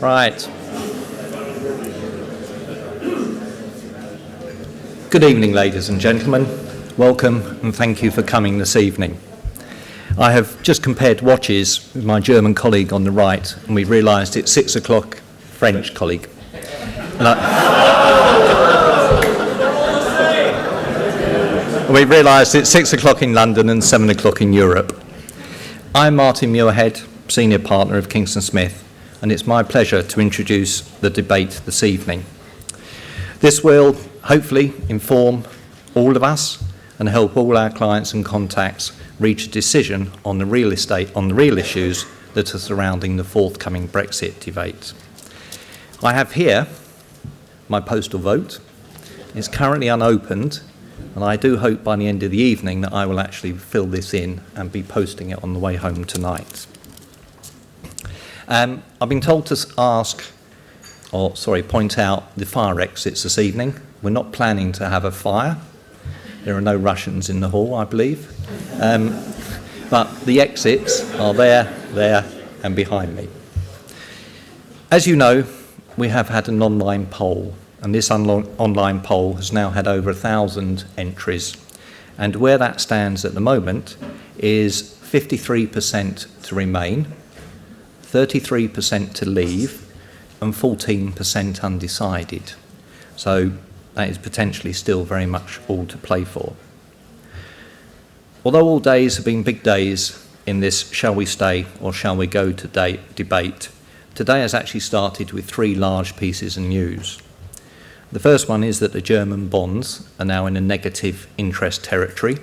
Right. Good evening, ladies and gentlemen. Welcome and thank you for coming this evening. I have just compared watches with my German colleague on the right, and we realised it's 6 o'clock, French colleague. We realised it's 6 o'clock in London and 7 o'clock in Europe. I'm Martin Muirhead, Senior Partner of Kingston Smith, and it's my pleasure to introduce the debate this evening. This will hopefully inform all of us and help all our clients and contacts reach a decision on the real issues that are surrounding the forthcoming Brexit debate. I have here my postal vote. It's currently unopened, and I do hope by the end of the evening that I will actually fill this in and be posting it on the way home tonight. I've been told to point out the fire exits this evening. We're not planning to have a fire. There are no Russians in the hall, I believe. But the exits are there, and behind me. As you know, we have had an online poll, and this online poll has now had over 1,000 entries. And where that stands at the moment is 53% to remain, 33% to leave, and 14% undecided. So that is potentially still very much all to play for. Although all days have been big days in this shall we stay or shall we go debate, today has actually started with 3 large pieces of news. The first one is that the German bonds are now in a negative interest territory.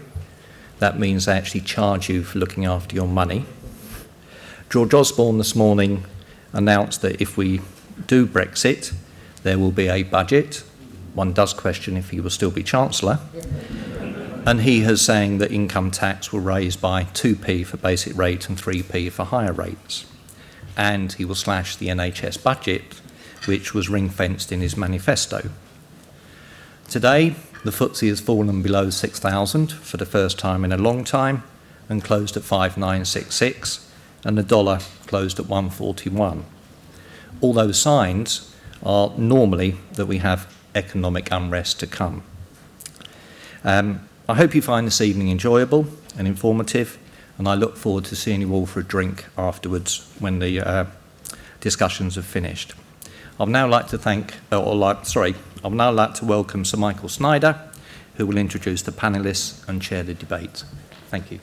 That means they actually charge you for looking after your money. George Osborne this morning announced that if we do Brexit, there will be a budget. One does question if he will still be Chancellor. And he is saying that income tax will raise by 2p for basic rate and 3p for higher rates. And he will slash the NHS budget, which was ring-fenced in his manifesto. Today, the FTSE has fallen below 6,000 for the first time in a long time and closed at 5,966, and the dollar closed at 141. All those signs are normally that we have economic unrest to come. I hope you find this evening enjoyable and informative, and I look forward to seeing you all for a drink afterwards when the discussions have finished. I'd now like to welcome Sir Michael Snyder, who will introduce the panellists and chair the debate. Thank you.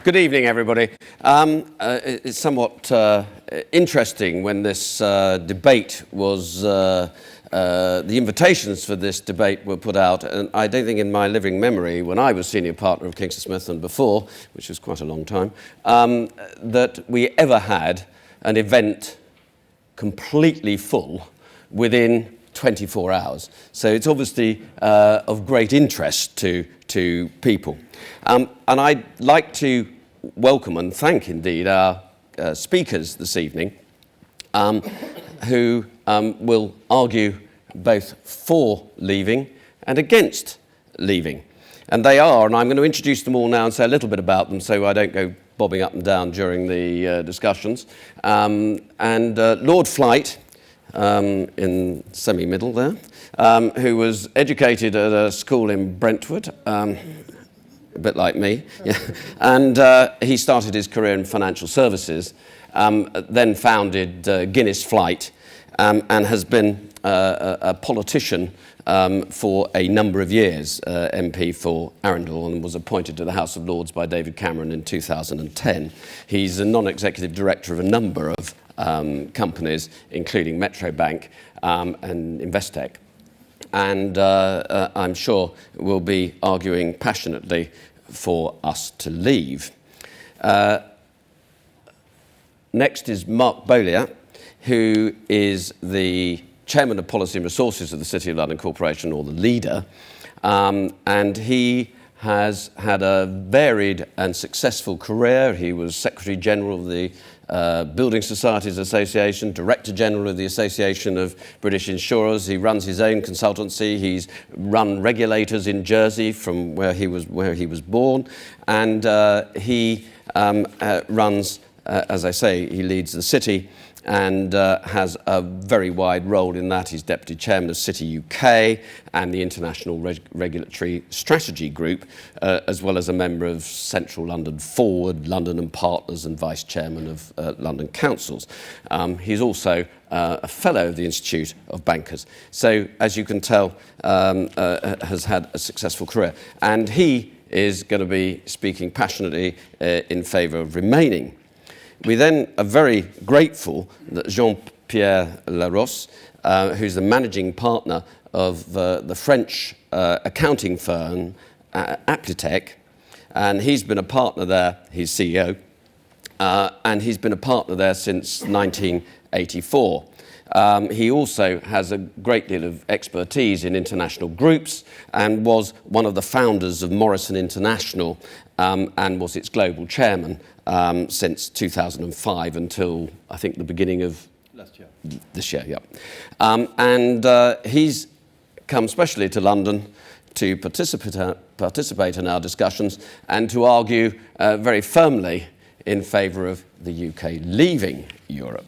Good evening, everybody. It's somewhat interesting when this debate was, the invitations for this debate were put out, and I don't think in my living memory, when I was senior partner of Kingston Smith and before, which was quite a long time, that we ever had an event completely full within 24 hours. So it's obviously of great interest to people. And I'd like to welcome and thank indeed our speakers this evening, who will argue both for leaving and against leaving. And they are, and I'm going to introduce them all now and say a little bit about them so I don't go bobbing up and down during the discussions. Lord Flight, in semi-middle there, who was educated at a school in Brentwood, a bit like me, yeah. And he started his career in financial services, then founded Guinness Flight, and has been a politician for a number of years, MP for Arundel, and was appointed to the House of Lords by David Cameron in 2010. He's a non-executive director of a number of companies, including Metro Bank and Investec. And I'm sure will be arguing passionately for us to leave. Next is Mark Boleat, who is the Chairman of Policy and Resources of the City of London Corporation, or the leader, and he has had a varied and successful career. He was Secretary General of the Building Societies Association, Director General of the Association of British Insurers. He runs his own consultancy. He's run regulators in Jersey from where he was born, and he runs, as I say, he leads the City and has a very wide role in that. He's Deputy Chairman of City UK and the International Regulatory Strategy Group, as well as a member of Central London Forward, London and Partners, and Vice Chairman of London Councils. He's also a Fellow of the Institute of Bankers. So, as you can tell, has had a successful career. And he is going to be speaking passionately in favour of remaining. We then are very grateful that Jean-Pierre Larroze, who's the managing partner of the French accounting firm Aptitech, and he's been a partner there, he's CEO, and he's been a partner there since 1984. He also has a great deal of expertise in international groups and was one of the founders of Morrison International and was its global chairman since 2005 until, I think, the beginning of this year. Yeah. He's come specially to London to participate in our discussions and to argue very firmly in favour of the UK leaving Europe.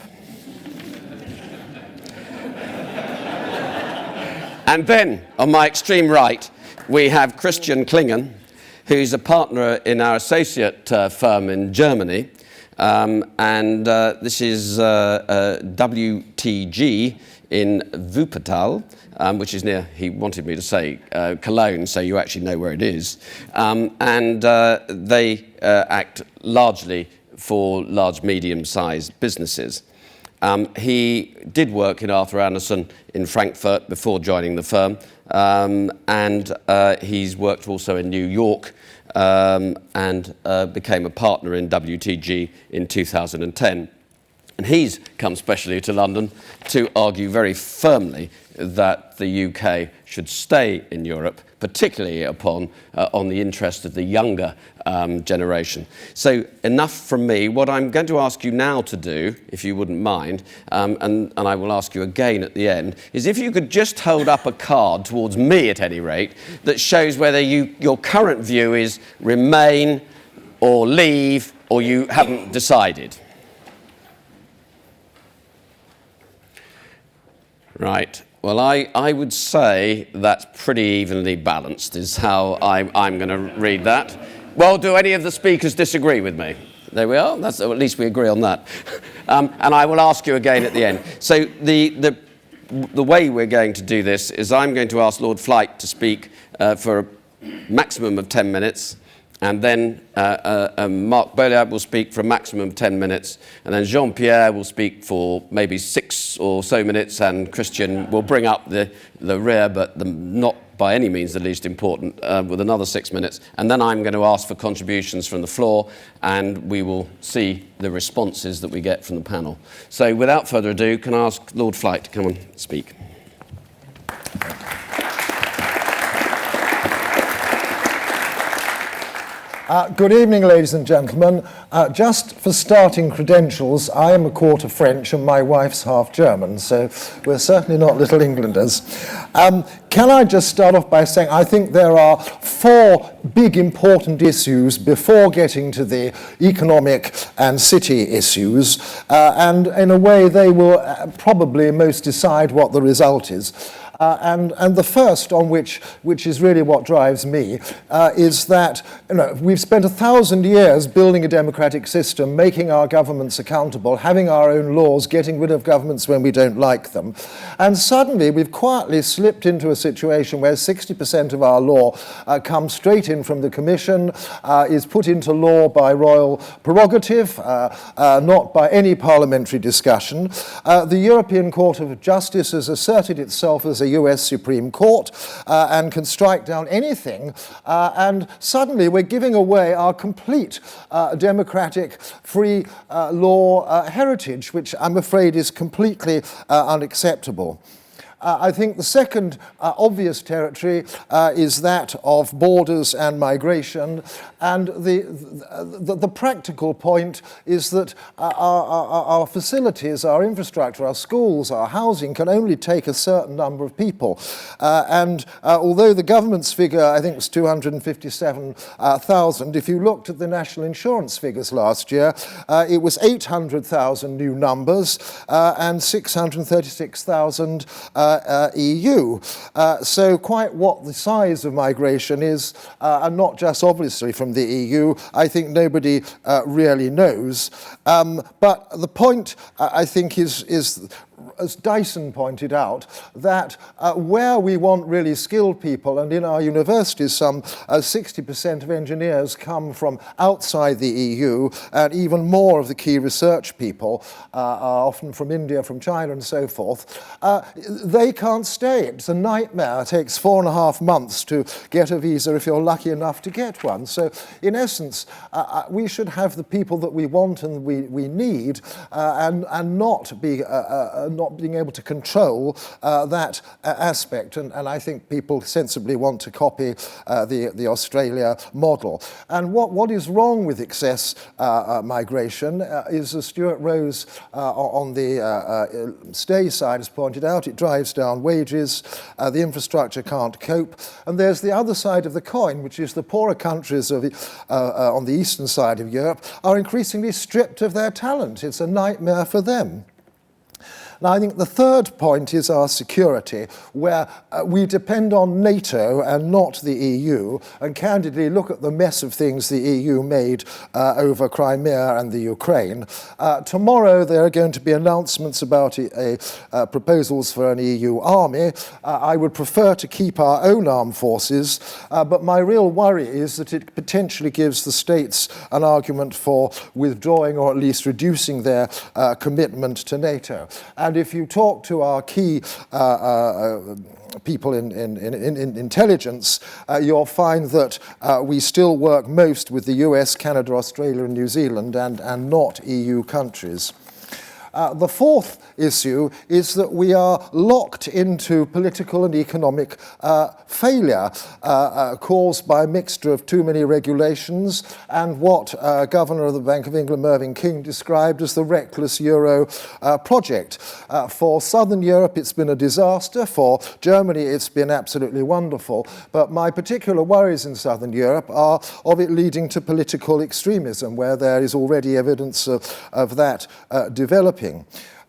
And then, on my extreme right, we have Christian Clingen, who's a partner in our associate firm in Germany. This is WTG in Wuppertal, which is near, he wanted me to say, Cologne, so you actually know where it is. They act largely for large, medium-sized businesses. He did work in Arthur Andersen in Frankfurt before joining the firm, and he's worked also in New York and became a partner in WTG in 2010. And he's come specially to London to argue very firmly that the UK should stay in Europe, particularly on the interest of the younger generation. So enough from me. What I'm going to ask you now to do, if you wouldn't mind, and I will ask you again at the end, is if you could just hold up a card towards me at any rate that shows whether your current view is remain or leave or you haven't decided. Right. Well, I would say that's pretty evenly balanced, is how I'm going to read that. Well, do any of the speakers disagree with me? There we are. At least we agree on that. And I will ask you again at the end. So the way we're going to do this is I'm going to ask Lord Flight to speak for a maximum of 10 minutes. And then Mark Boleat will speak for a maximum of 10 minutes. And then Jean-Pierre will speak for maybe 6 or so minutes. And Christian will bring up the rear, but not by any means the least important, with another 6 minutes. And then I'm going to ask for contributions from the floor. And we will see the responses that we get from the panel. So without further ado, can I ask Lord Flight to come and speak? Good evening, ladies and gentlemen. Just for starting credentials, I am a quarter French and my wife's half German, so we're certainly not Little Englanders. Can I just start off by saying I think there are 4 big important issues before getting to the economic and city issues, and in a way they will probably most decide what the result is. And the first, on which is really what drives me, is that we've spent 1,000 years building a democratic system, making our governments accountable, having our own laws, getting rid of governments when we don't like them. And suddenly we've quietly slipped into a situation where 60% of our law comes straight in from the Commission, is put into law by royal prerogative, not by any parliamentary discussion. The European Court of Justice has asserted itself as a US Supreme Court and can strike down anything, and suddenly we're giving away our complete democratic free law heritage, which I'm afraid is completely unacceptable. I think the second obvious territory is that of borders and migration, and the practical point is that our facilities, our infrastructure, our schools, our housing can only take a certain number of people. And although the government's figure, I think, was 257,000, if you looked at the national insurance figures last year, it was 800,000 new numbers and 636,000 EU. So quite what the size of migration is, and not just obviously from the EU, I think nobody really knows. But the point, I think, is as Dyson pointed out, that where we want really skilled people, and in our universities some 60% of engineers come from outside the EU, and even more of the key research people are often from India, from China and so forth, they can't stay. It's a nightmare. It takes 4.5 months to get a visa if you're lucky enough to get one. So in essence, we should have the people that we want and we need, and not being able to control that aspect. And I think people sensibly want to copy the Australia model. And what is wrong with excess migration is, as Stuart Rose on the stay side has pointed out, it drives down wages, the infrastructure can't cope. And there's the other side of the coin, which is the poorer countries on the eastern side of Europe are increasingly stripped of their talent. It's a nightmare for them. Now, I think the third point is our security, where we depend on NATO and not the EU, and candidly look at the mess of things the EU made over Crimea and the Ukraine. Tomorrow there are going to be announcements about proposals for an EU army. I would prefer to keep our own armed forces, but my real worry is that it potentially gives the states an argument for withdrawing or at least reducing their commitment to NATO. And if you talk to our key people in intelligence, you'll find that we still work most with the US, Canada, Australia and New Zealand and not EU countries. The fourth issue is that we are locked into political and economic failure caused by a mixture of too many regulations and what Governor of the Bank of England, Mervyn King, described as the reckless Euro project. For Southern Europe, it's been a disaster. For Germany, it's been absolutely wonderful. But my particular worries in Southern Europe are of it leading to political extremism, where there is already evidence of that developing.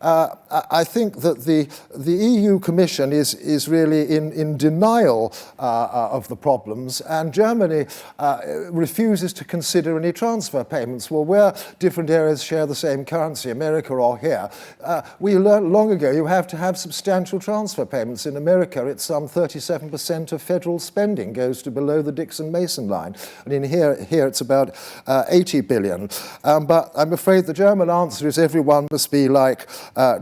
I think that the EU Commission is really in denial of the problems, and Germany refuses to consider any transfer payments. Well, where different areas share the same currency, America or here, we learned long ago you have to have substantial transfer payments. In America, it's some 37% of federal spending goes to below the Dixon-Mason line, and in here it's about 80 billion. But I'm afraid the German answer is everyone must be like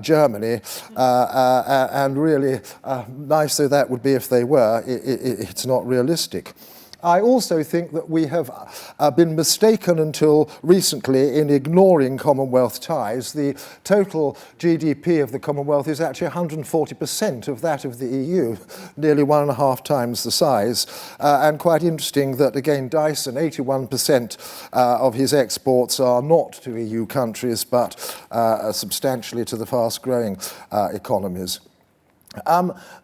Germany, and really, nice though that would be if they were, it's not realistic. I also think that we have been mistaken until recently in ignoring Commonwealth ties. The total GDP of the Commonwealth is actually 140% of that of the EU, nearly 1.5 times the size. And quite interesting that, again, Dyson, 81% of his exports are not to EU countries, but substantially to the fast-growing economies.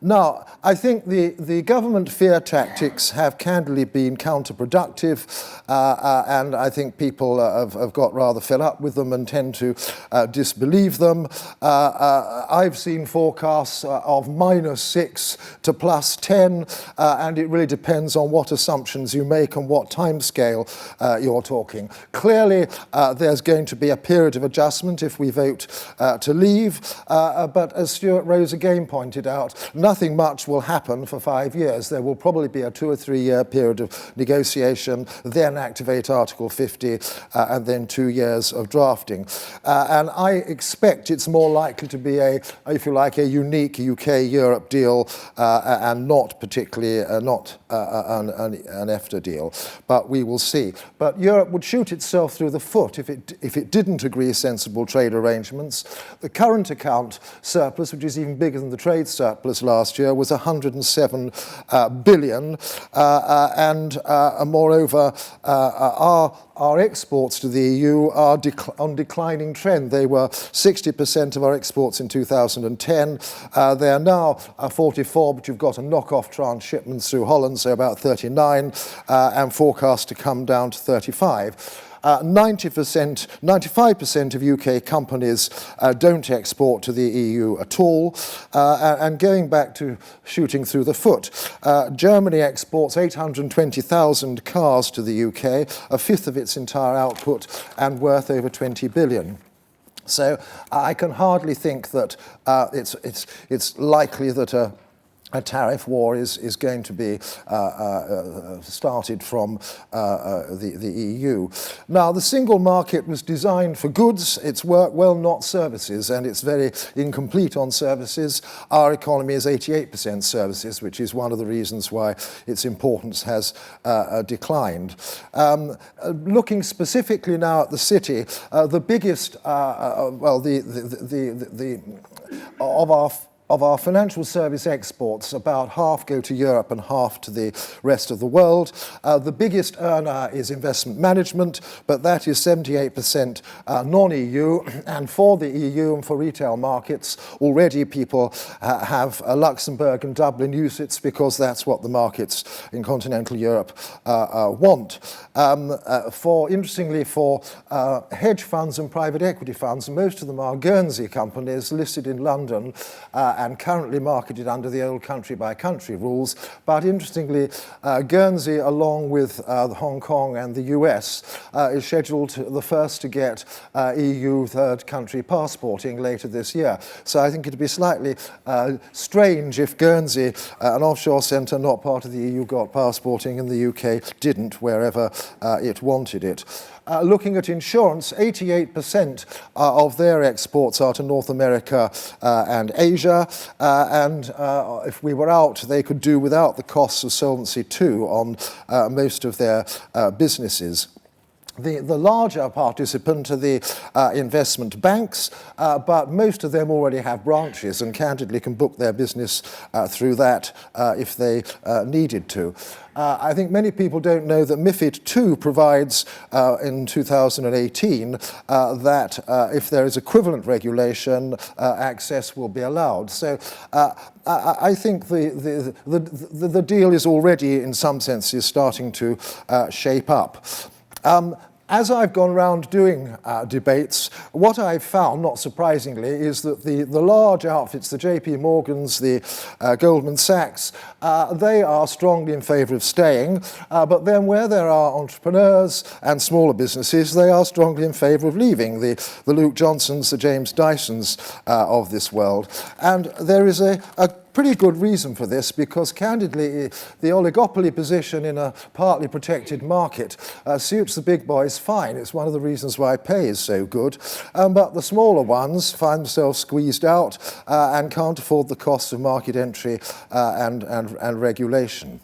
Now, I think the government fear tactics have candidly been counterproductive, and I think people have got rather fed up with them and tend to disbelieve them. I've seen forecasts of -6 to +10, and it really depends on what assumptions you make and what timescale you're talking. Clearly, there's going to be a period of adjustment if we vote to leave, but as Stuart Rose again pointed out, nothing much will happen for 5 years. There will probably be a 2 or 3 year period of negotiation, then activate Article 50, and then 2 years of drafting. And I expect it's more likely to be if you like, a unique UK-Europe deal, and not particularly an EFTA deal. But we will see. But Europe would shoot itself through the foot if it didn't agree sensible trade arrangements. The current account surplus, which is even bigger than the trade surplus last year was 107 billion, and moreover, our exports to the EU are on declining trend. They were 60% of our exports in 2010. They are now 44, but you've got a knock-off transshipment through Holland, so about 39, and forecast to come down to 35. 95% of UK companies don't export to the EU at all. And going back to shooting through the foot, Germany exports 820,000 cars to the UK, a fifth of its entire output, and worth over 20 billion. So I can hardly think that it's likely that a tariff war is going to be started from the EU. Now, the single market was designed for goods. It's work well, not services, and it's very incomplete on services. Our economy is 88% services, which is one of the reasons why its importance has declined. Looking specifically now at the city, the biggest, of our financial service exports, about half go to Europe and half to the rest of the world. The biggest earner is investment management, but that is 78% non-EU. And for the EU and for retail markets, already people have Luxembourg and Dublin UCITS because that's what the markets in continental Europe want. Interestingly, for hedge funds and private equity funds, most of them are Guernsey companies listed in London and currently marketed under the old country-by-country rules. But interestingly, Guernsey, along with Hong Kong and the US, is scheduled the first to get EU third country passporting later this year. So I think it'd be slightly strange if Guernsey, an offshore centre not part of the EU, got passporting and the UK didn't wherever it wanted it. Looking at insurance, 88% of their exports are to North America and Asia, and if we were out, they could do without the costs of Solvency II on most of their businesses. The larger participant are the investment banks, but most of them already have branches and candidly can book their business through that if they needed to. I think many people don't know that MiFID II provides in 2018 that if there is equivalent regulation, access will be allowed. So I think the deal is already, in some senses, starting to shape up. As I've gone around doing debates, what I've found, not surprisingly, is that the large outfits, the JP Morgans, the Goldman Sachs, they are strongly in favour of staying, but then where there are entrepreneurs and smaller businesses, they are strongly in favour of leaving, the Luke Johnsons, the James Dysons of this world. And there is a pretty good reason for this, because candidly the oligopoly position in a partly protected market suits the big boys fine. It's one of the reasons why pay is so good, but the smaller ones find themselves squeezed out and can't afford the costs of market entry and regulation.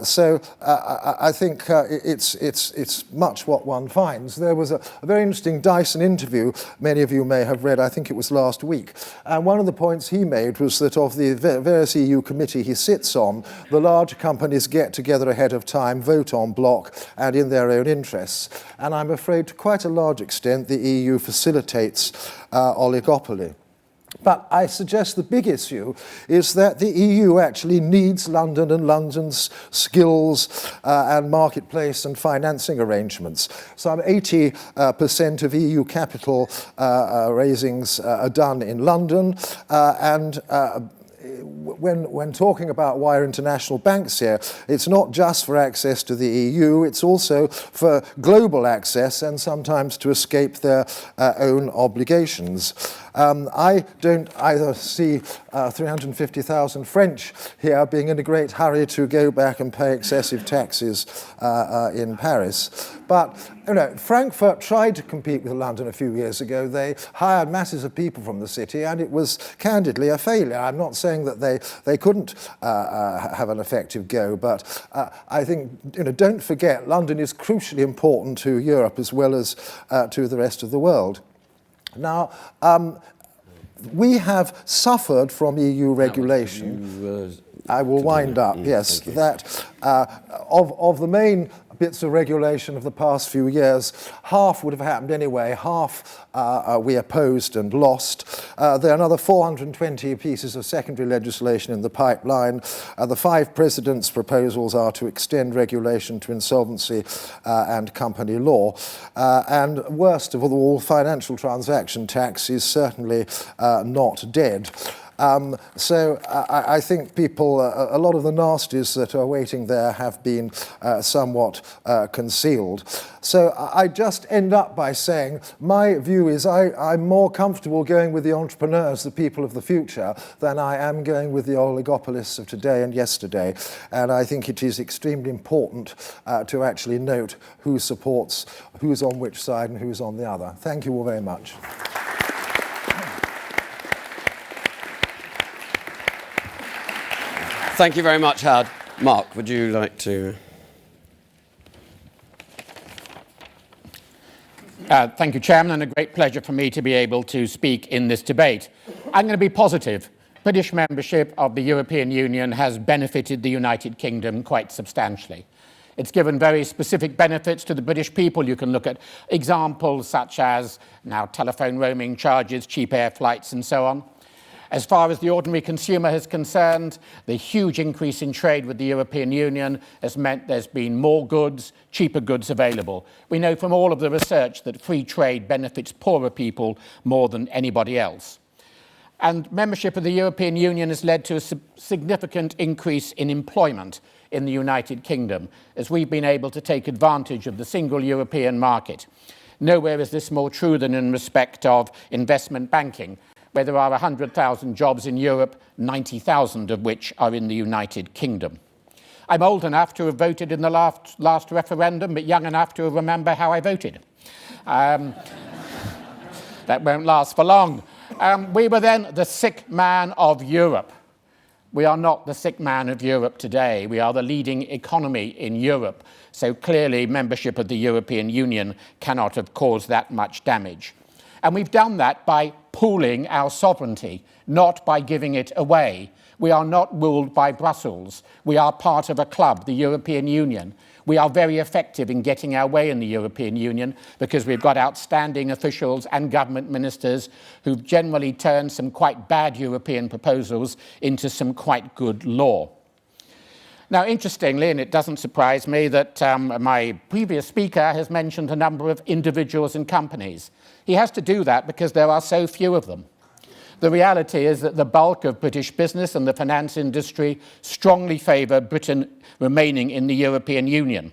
So I think it's much what one finds. There was a very interesting Dyson interview, many of you may have read, I think it was last week, and one of the points he made was that of the various EU committee he sits on, the large companies get together ahead of time, vote en bloc and in their own interests. And I'm afraid to quite a large extent the EU facilitates oligopoly. But I suggest the big issue is that the EU actually needs London and London's skills and marketplace and financing arrangements. Some 80% of EU capital raisings are done in London, and when talking about why international banks here, it's not just for access to the EU, it's also for global access and sometimes to escape their own obligations. I don't either see 350,000 French here being in a great hurry to go back and pay excessive taxes in Paris. But Frankfurt tried to compete with London a few years ago. They hired masses of people from the city, and it was candidly a failure. I'm not saying that they couldn't have an effective go, but I think don't forget London is crucially important to Europe as well as to the rest of the world. Now, we have suffered from EU regulation. I will wind up, yes, that of the main bits of regulation of the past few years, half would have happened anyway, half we opposed and lost. There are another 420 pieces of secondary legislation in the pipeline. The 5 presidents' proposals are to extend regulation to insolvency and company law. And worst of all, financial transaction tax is certainly not dead. So I think people, a lot of the nasties that are waiting there have been somewhat concealed. So I just end up by saying my view is I'm more comfortable going with the entrepreneurs, the people of the future, than I am going with the oligopolists of today and yesterday. And I think it is extremely important to actually note who supports, who's on which side and who's on the other. Thank you all very much. Thank you very much, Howard. Mark, would you like to? Thank you, Chairman, and a great pleasure for me to be able to speak in this debate. I'm going to be positive. British membership of the European Union has benefited the United Kingdom quite substantially. It's given very specific benefits to the British people. You can look at examples such as now telephone roaming charges, cheap air flights, and so on. As far as the ordinary consumer is concerned, the huge increase in trade with the European Union has meant there's been more goods, cheaper goods available. We know from all of the research that free trade benefits poorer people more than anybody else. And membership of the European Union has led to a significant increase in employment in the United Kingdom, as we've been able to take advantage of the single European market. Nowhere is this more true than in respect of investment banking, where there are 100,000 jobs in Europe, 90,000 of which are in the United Kingdom. I'm old enough to have voted in the last referendum, but young enough to remember how I voted. That won't last for long. We were then the sick man of Europe. We are not the sick man of Europe today. We are the leading economy in Europe. So clearly, membership of the European Union cannot have caused that much damage. And we've done that by pooling our sovereignty, not by giving it away. We are not ruled by Brussels. We are part of a club, the European Union. We are very effective in getting our way in the European Union because we've got outstanding officials and government ministers who've generally turned some quite bad European proposals into some quite good law. Now, interestingly, and it doesn't surprise me that my previous speaker has mentioned a number of individuals and companies. He has to do that because there are so few of them. The reality is that the bulk of British business and the finance industry strongly favour Britain remaining in the European Union.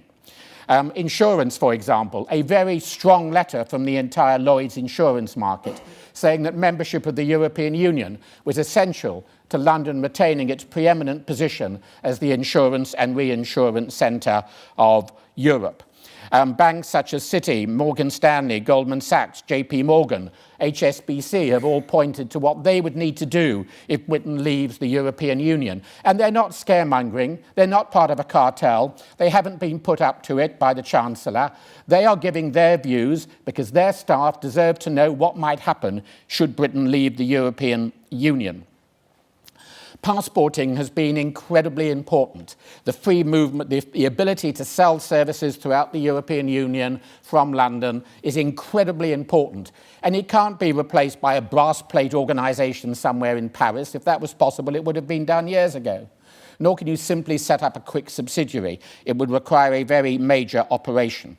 Insurance, for example, a very strong letter from the entire Lloyd's insurance market saying that membership of the European Union was essential to London retaining its preeminent position as the insurance and reinsurance centre of Europe. Banks such as Citi, Morgan Stanley, Goldman Sachs, JP Morgan, HSBC have all pointed to what they would need to do if Britain leaves the European Union. And they're not scaremongering, they're not part of a cartel, they haven't been put up to it by the Chancellor. They are giving their views because their staff deserve to know what might happen should Britain leave the European Union. Passporting has been incredibly important. The free movement, the ability to sell services throughout the European Union from London is incredibly important. And it can't be replaced by a brass plate organisation somewhere in Paris. If that was possible, it would have been done years ago. Nor can you simply set up a quick subsidiary. It would require a very major operation.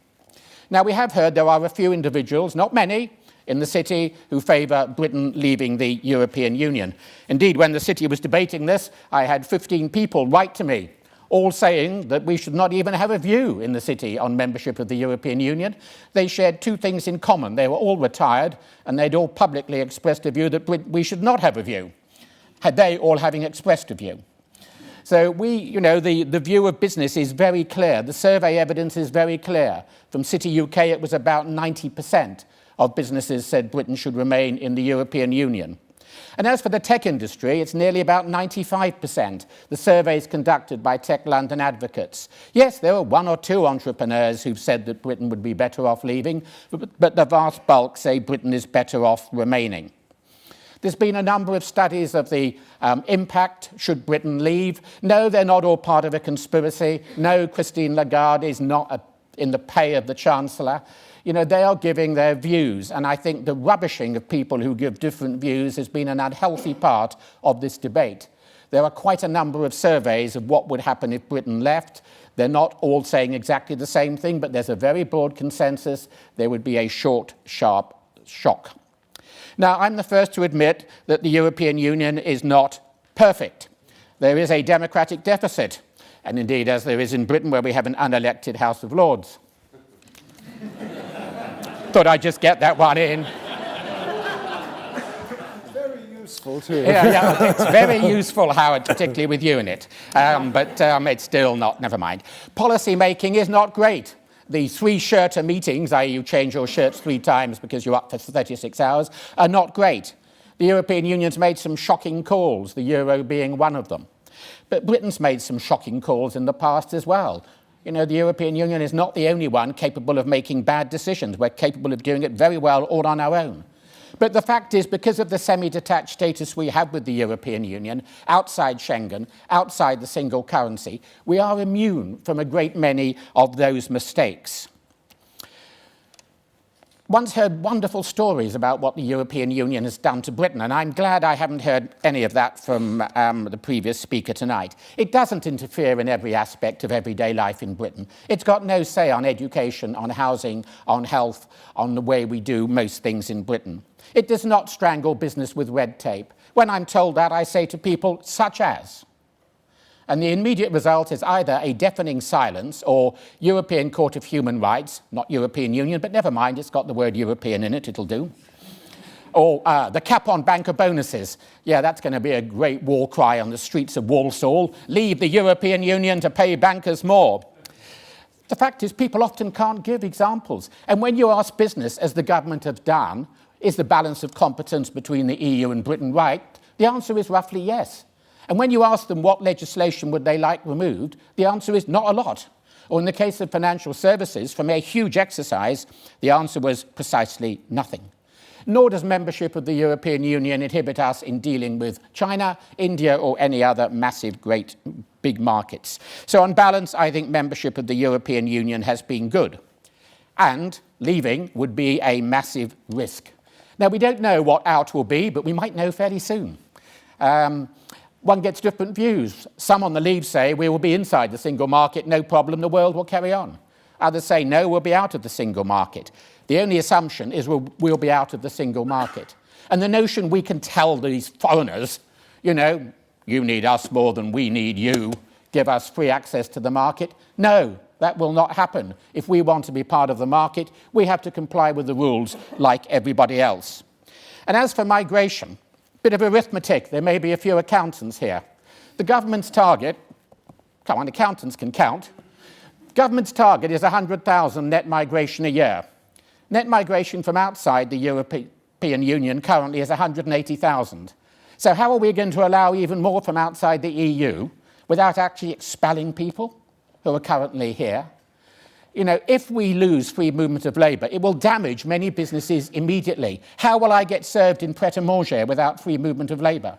Now, we have heard there are a few individuals, not many, in the city who favour Britain leaving the European Union. Indeed, when the city was debating this, I had 15 people write to me, all saying that we should not even have a view in the city on membership of the European Union. They shared two things in common. They were all retired, and they'd all publicly expressed a view that we should not have a view, had they all having expressed a view. So the view of business is very clear. The survey evidence is very clear. From City UK, it was about 90% of businesses said Britain should remain in the European Union. And as for the tech industry, it's nearly about 95%. The surveys conducted by Tech London advocates. Yes, there are one or two entrepreneurs who've said that Britain would be better off leaving, but the vast bulk say Britain is better off remaining. There's been a number of studies of the impact should Britain leave. No, they're not all part of a conspiracy. No, Christine Lagarde is not in the pay of the Chancellor. You know, they are giving their views, and I think the rubbishing of people who give different views has been an unhealthy part of this debate. There are quite a number of surveys of what would happen if Britain left. They're not all saying exactly the same thing, but there's a very broad consensus. There would be a short, sharp shock. Now, I'm the first to admit that the European Union is not perfect. There is a democratic deficit, and indeed, as there is in Britain, where we have an unelected House of Lords. Thought I'd just get that one in. Very useful too. Yeah, it's very useful, Howard, particularly with you in it. But it's still not, never mind. Policy making is not great. The three-shirter meetings, i.e. you change your shirts 3 times because you're up for 36 hours, are not great. The European Union's made some shocking calls, the euro being one of them. But Britain's made some shocking calls in the past as well. You know, the European Union is not the only one capable of making bad decisions. We're capable of doing it very well all on our own. But the fact is, because of the semi-detached status we have with the European Union, outside Schengen, outside the single currency, we are immune from a great many of those mistakes. Once heard wonderful stories about what the European Union has done to Britain, and I'm glad I haven't heard any of that from the previous speaker tonight. It doesn't interfere in every aspect of everyday life in Britain. It's got no say on education, on housing, on health, on the way we do most things in Britain. It does not strangle business with red tape. When I'm told that, I say to people, such as. And the immediate result is either a deafening silence or European Court of Human Rights, not European Union, but never mind, it's got the word European in it, it'll do. Or the cap on banker bonuses. Yeah, that's going to be a great war cry on the streets of Walsall. Leave the European Union to pay bankers more. The fact is, people often can't give examples. And when you ask business, as the government have done, is the balance of competence between the EU and Britain right? The answer is roughly yes. And when you ask them what legislation would they like removed, the answer is not a lot. Or in the case of financial services, from a huge exercise, the answer was precisely nothing. Nor does membership of the European Union inhibit us in dealing with China, India, or any other massive, great, big markets. So on balance, I think membership of the European Union has been good. And leaving would be a massive risk. Now, we don't know what out will be, but we might know fairly soon. One gets different views. Some on the leave say we will be inside the single market, no problem, the world will carry on. Others say no, we'll be out of the single market. The only assumption is we'll be out of the single market. And the notion we can tell these foreigners, you know, you need us more than we need you, give us free access to the market. No, that will not happen. If we want to be part of the market, we have to comply with the rules like everybody else. And as for migration, bit of arithmetic, there may be a few accountants here. The government's target, come on, accountants can count. Government's target is 100,000 net migration a year. Net migration from outside the European Union currently is 180,000. So how are we going to allow even more from outside the EU without actually expelling people who are currently here? You know, if we lose free movement of labour, it will damage many businesses immediately. How will I get served in Pret-a-Manger without free movement of labour?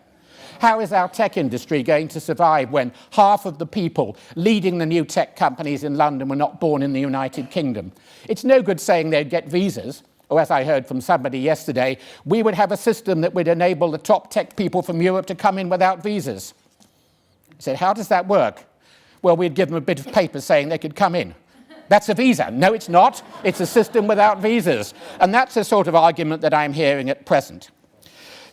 How is our tech industry going to survive when half of the people leading the new tech companies in London were not born in the United Kingdom? It's no good saying they'd get visas, or as I heard from somebody yesterday, we would have a system that would enable the top tech people from Europe to come in without visas. I said, how does that work? Well, we'd give them a bit of paper saying they could come in. That's a visa. No, it's not. It's a system without visas. And that's the sort of argument that I'm hearing at present.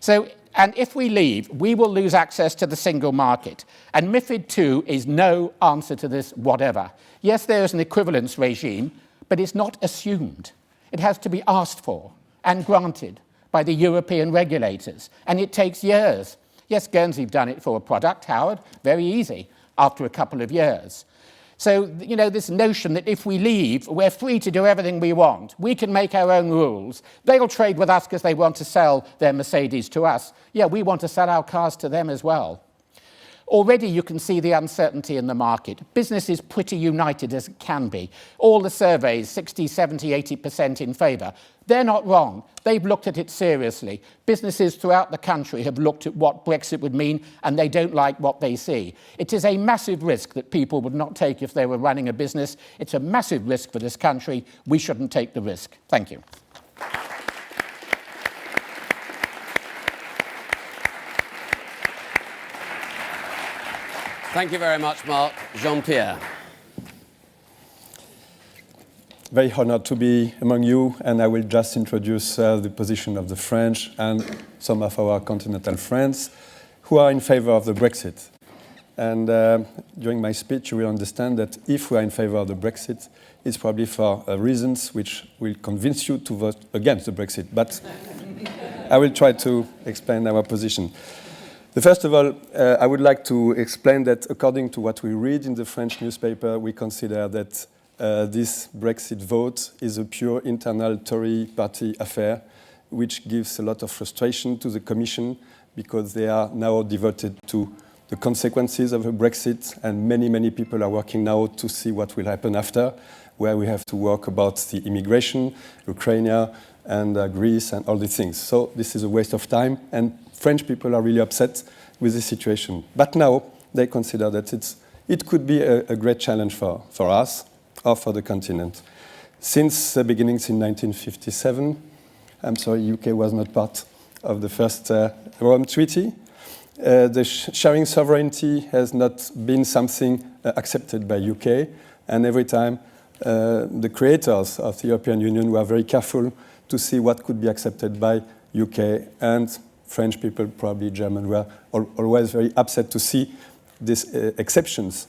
So, and if we leave, we will lose access to the single market. And MiFID II is no answer to this whatever. Yes, there is an equivalence regime, but it's not assumed. It has to be asked for and granted by the European regulators. And it takes years. Yes, Guernsey have done it for a product, Howard, very easy, after a couple of years. So, you know, this notion that if we leave, we're free to do everything we want. We can make our own rules. They'll trade with us because they want to sell their Mercedes to us. Yeah, we want to sell our cars to them as well. Already you can see the uncertainty in the market. Business is pretty united as it can be. All the surveys, 60, 70, 80% in favour. They're not wrong. They've looked at it seriously. Businesses throughout the country have looked at what Brexit would mean, and they don't like what they see. It is a massive risk that people would not take if they were running a business. It's a massive risk for this country. We shouldn't take the risk. Thank you. Thank you very much, Mark. Jean-Pierre. Very honored to be among you, and I will just introduce the position of the French and some of our continental friends who are in favor of the Brexit. And during my speech, you will understand that if we are in favor of the Brexit, it's probably for reasons which will convince you to vote against the Brexit. But I will try to explain our position. First of all, I would like to explain that according to what we read in the French newspaper, we consider that this Brexit vote is a pure internal Tory party affair, which gives a lot of frustration to the Commission because they are now devoted to the consequences of a Brexit, and many people are working now to see what will happen after, where we have to work about the immigration, Ukraine and Greece and all these things. So this is a waste of time, and French people are really upset with the situation. But now they consider that it could be a great challenge for us or for the continent. Since the beginnings in 1957, I'm sorry, UK was not part of the first Rome Treaty. The sharing sovereignty has not been something accepted by UK, and every time the creators of the European Union were very careful to see what could be accepted by UK, and French people, probably German, were always very upset to see these exceptions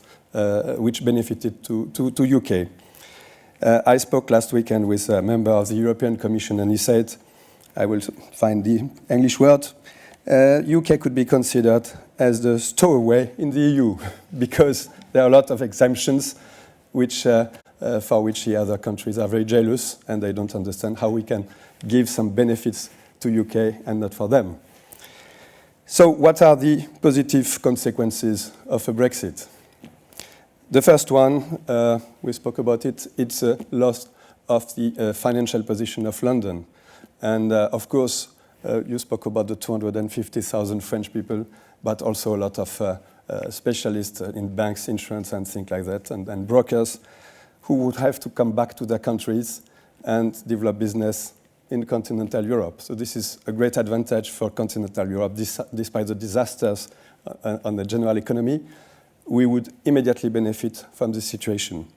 which benefited to UK. I spoke last weekend with a member of the European Commission, and he said, I will find the English word, UK could be considered as the stowaway in the EU because there are a lot of exemptions which, for which the other countries are very jealous, and they don't understand how we can give some benefits to UK and not for them. So what are the positive consequences of a Brexit? The first one, we spoke about it, it's a loss of the financial position of London. And of course, you spoke about the 250,000 French people, but also a lot of specialists in banks, insurance, and things like that, and brokers who would have to come back to their countries and develop business in continental Europe. So this is a great advantage for continental Europe. Despite the disasters on the general economy, we would immediately benefit from this situation.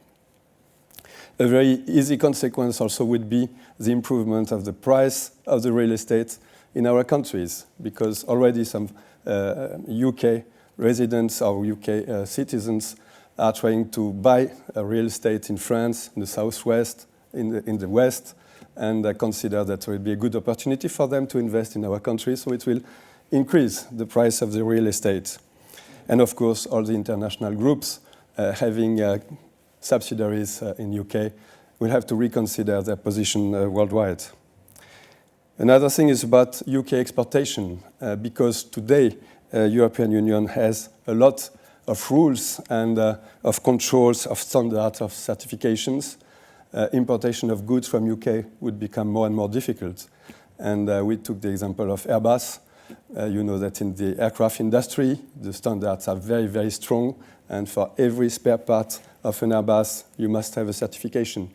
A very easy consequence also would be the improvement of the price of the real estate in our countries, because already some UK residents or UK citizens are trying to buy real estate in France, in the southwest, in the west, and consider that it will be a good opportunity for them to invest in our country, so it will increase the price of the real estate. And of course, all the international groups having subsidiaries in UK will have to reconsider their position worldwide. Another thing is about UK exportation, because today European Union has a lot of rules and of controls, of standards, of certifications. Importation of goods from UK would become more and more difficult. And we took the example of Airbus. You know that in the aircraft industry, the standards are very strong. And for every spare part of an Airbus, you must have a certification.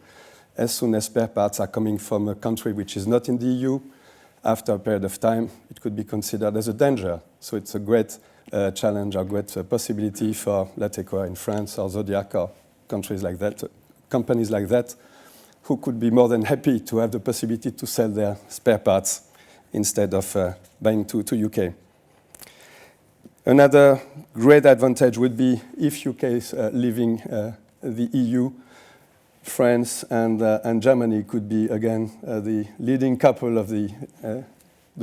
As soon as spare parts are coming from a country which is not in the EU, after a period of time, it could be considered as a danger. So it's a great challenge, a great possibility for Latecoa in France or Zodiac or countries like that, companies like that, who could be more than happy to have the possibility to sell their spare parts instead of buying to UK. Another great advantage would be if UK is leaving the EU, France and Germany could be again the leading couple of the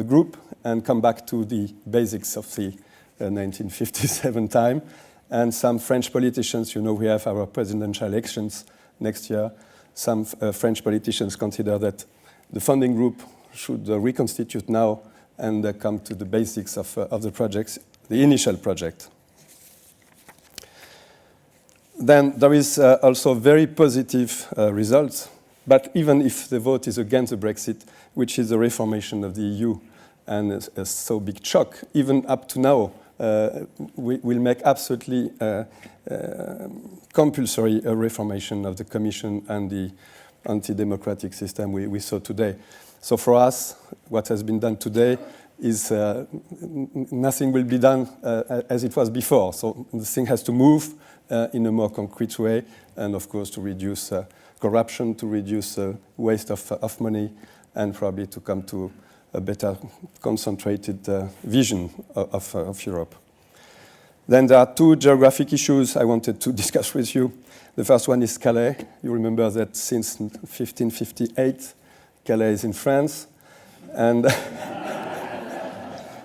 group and come back to the basics of the 1957 time. And some French politicians, you know, we have our presidential elections next year. Some French politicians consider that the funding group should reconstitute now and come to the basics of the projects, the initial project. Then there is also very positive results, but even if the vote is against the Brexit, which is the reformation of the EU, and a so big shock, even up to now, will make absolutely compulsory a reformation of the Commission and the anti-democratic system we saw today. So for us, what has been done today is nothing will be done as it was before. So the thing has to move in a more concrete way, and of course to reduce corruption, to reduce waste of money, and probably to come to a better concentrated vision of Europe. Then there are two geographic issues I wanted to discuss with you. The first one is Calais. You remember that since 1558, Calais is in France. And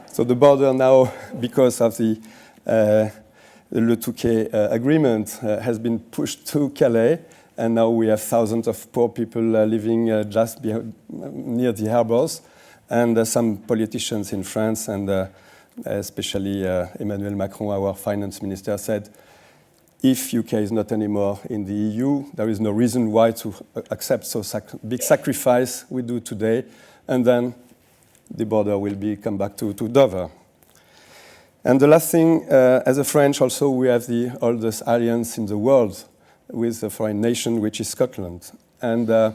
so the border now, because of the Le Touquet agreement, has been pushed to Calais. And now we have thousands of poor people living just near the harbors. And some politicians in France, and especially Emmanuel Macron, our finance minister, said, if UK is not anymore in the EU, there is no reason why to accept so big sacrifice we do today, and then the border will come back to Dover. And the last thing, as a French also, we have the oldest alliance in the world with a foreign nation, which is Scotland. And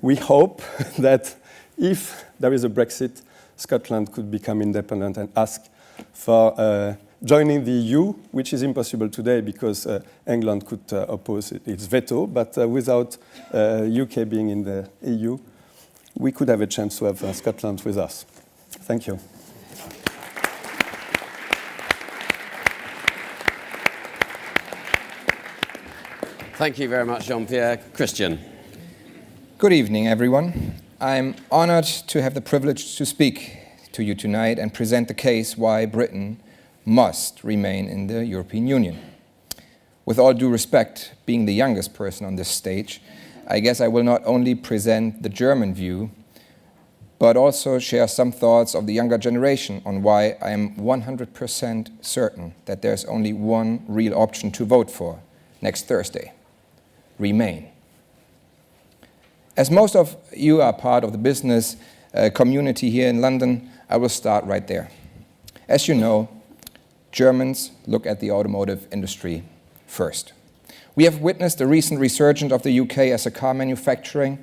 we hope that if there is a Brexit, Scotland could become independent and ask for joining the EU, which is impossible today because England could oppose its veto. But without UK being in the EU, we could have a chance to have Scotland with us. Thank you. Thank you very much, Jean-Pierre. Christian. Good evening, everyone. I'm honored to have the privilege to speak to you tonight and present the case why Britain must remain in the European Union. With all due respect, being the youngest person on this stage, I guess I will not only present the German view, but also share some thoughts of the younger generation on why I am 100% certain that there's only one real option to vote for next Thursday: remain. As most of you are part of the business community here in London, I will start right there. As you know, Germans look at the automotive industry first. We have witnessed the recent resurgence of the UK as a car manufacturer,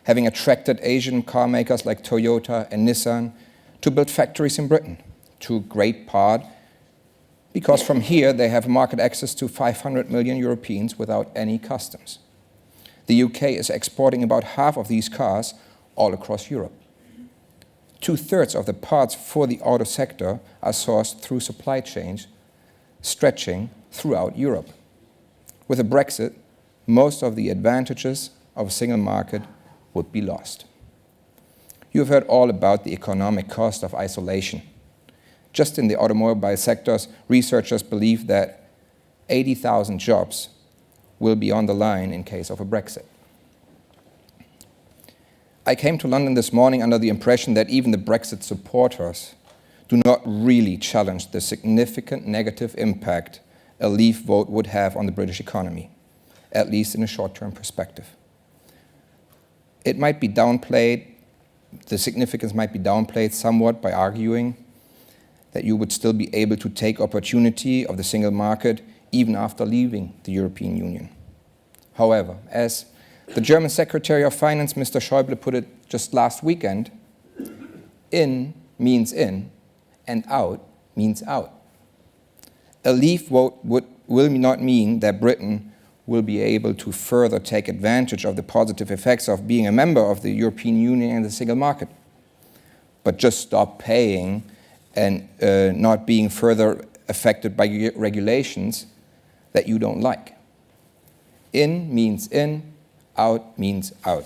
having attracted Asian car makers like Toyota and Nissan to build factories in Britain, to great part because from here they have market access to 500 million Europeans without any customs. The UK is exporting about half of these cars all across Europe. 2/3 of the parts for the auto sector are sourced through supply chains stretching throughout Europe. With a Brexit, most of the advantages of a single market would be lost. You have heard all about the economic cost of isolation. Just in the automobile sectors, researchers believe that 80,000 jobs will be on the line in case of a Brexit. I came to London this morning under the impression that even the Brexit supporters do not really challenge the significant negative impact a leave vote would have on the British economy, at least in a short-term perspective. It might be downplayed, the significance might be downplayed somewhat by arguing that you would still be able to take opportunity of the single market even after leaving the European Union. However, as the German Secretary of Finance, Mr. Schäuble, put it just last weekend, in means in, and out means out. A leave vote will not mean that Britain will be able to further take advantage of the positive effects of being a member of the European Union and the single market, but just stop paying and not being further affected by regulations that you don't like. In means in, out means out.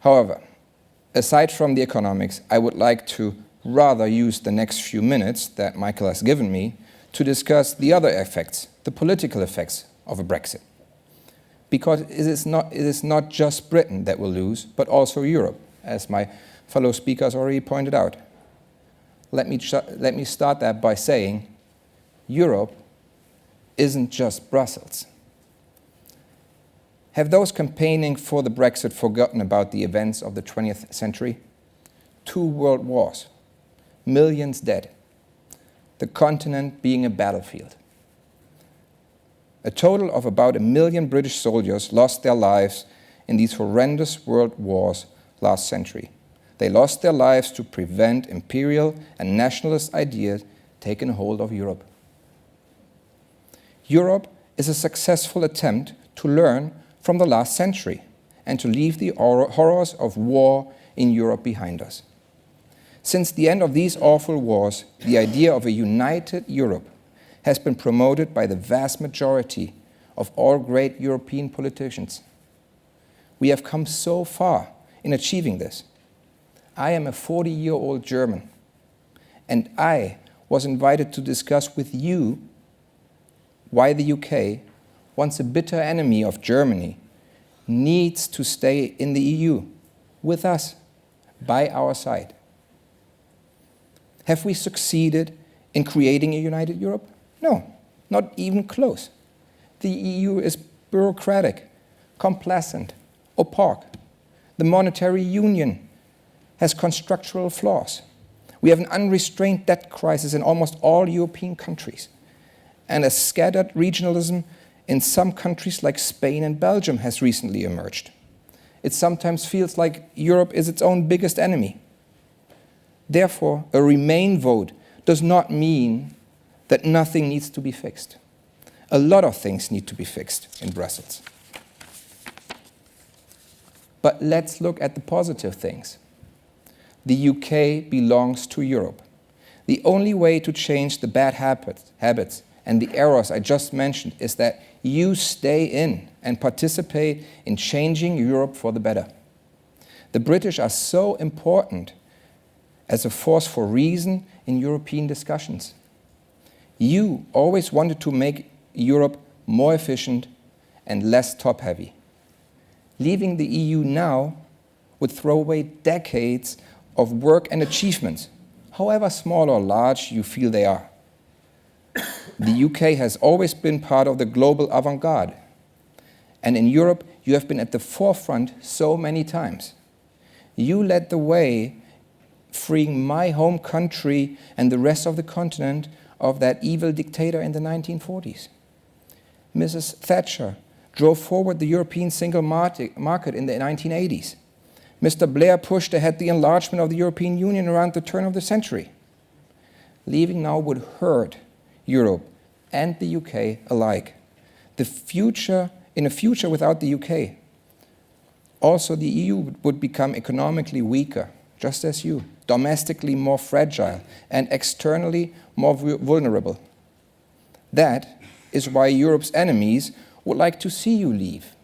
However, aside from the economics, I would like to rather use the next few minutes that Michael has given me to discuss the other effects, the political effects of a Brexit. Because it is not just Britain that will lose, but also Europe, as my fellow speakers already pointed out. let me start that by saying Europe isn't just Brussels. Have those campaigning for the Brexit forgotten about the events of the 20th century? 2 world wars, millions dead, the continent being a battlefield. A total of about 1 million British soldiers lost their lives in these horrendous world wars last century. They lost their lives to prevent imperial and nationalist ideas taking hold of Europe. Europe is a successful attempt to learn from the last century and to leave the horrors of war in Europe behind us. Since the end of these awful wars, the idea of a united Europe has been promoted by the vast majority of all great European politicians. We have come so far in achieving this. I am a 40-year-old German, and I was invited to discuss with you why the UK, once a bitter enemy of Germany, needs to stay in the EU with us, by our side. Have we succeeded in creating a united Europe? No, not even close. The EU is bureaucratic, complacent, opaque. The monetary union has constructural flaws. We have an unrestrained debt crisis in almost all European countries, and a scattered regionalism in some countries like Spain and Belgium has recently emerged. It sometimes feels like Europe is its own biggest enemy. Therefore, a Remain vote does not mean that nothing needs to be fixed. A lot of things need to be fixed in Brussels. But let's look at the positive things. The UK belongs to Europe. The only way to change the bad habits and the errors I just mentioned is that you stay in and participate in changing Europe for the better. The British are so important as a force for reason in European discussions. You always wanted to make Europe more efficient and less top-heavy. Leaving the EU now would throw away decades of work and achievements, however small or large you feel they are. The UK has always been part of the global avant-garde. And in Europe, you have been at the forefront so many times. You led the way, freeing my home country and the rest of the continent of that evil dictator in the 1940s. Mrs. Thatcher drove forward the European single market in the 1980s. Mr. Blair pushed ahead the enlargement of the European Union around the turn of the century. Leaving now would hurt Europe and the UK alike. In a future without the UK, also the EU would become economically weaker, just as you, domestically more fragile, and externally more vulnerable. That is why Europe's enemies would like to see you leave.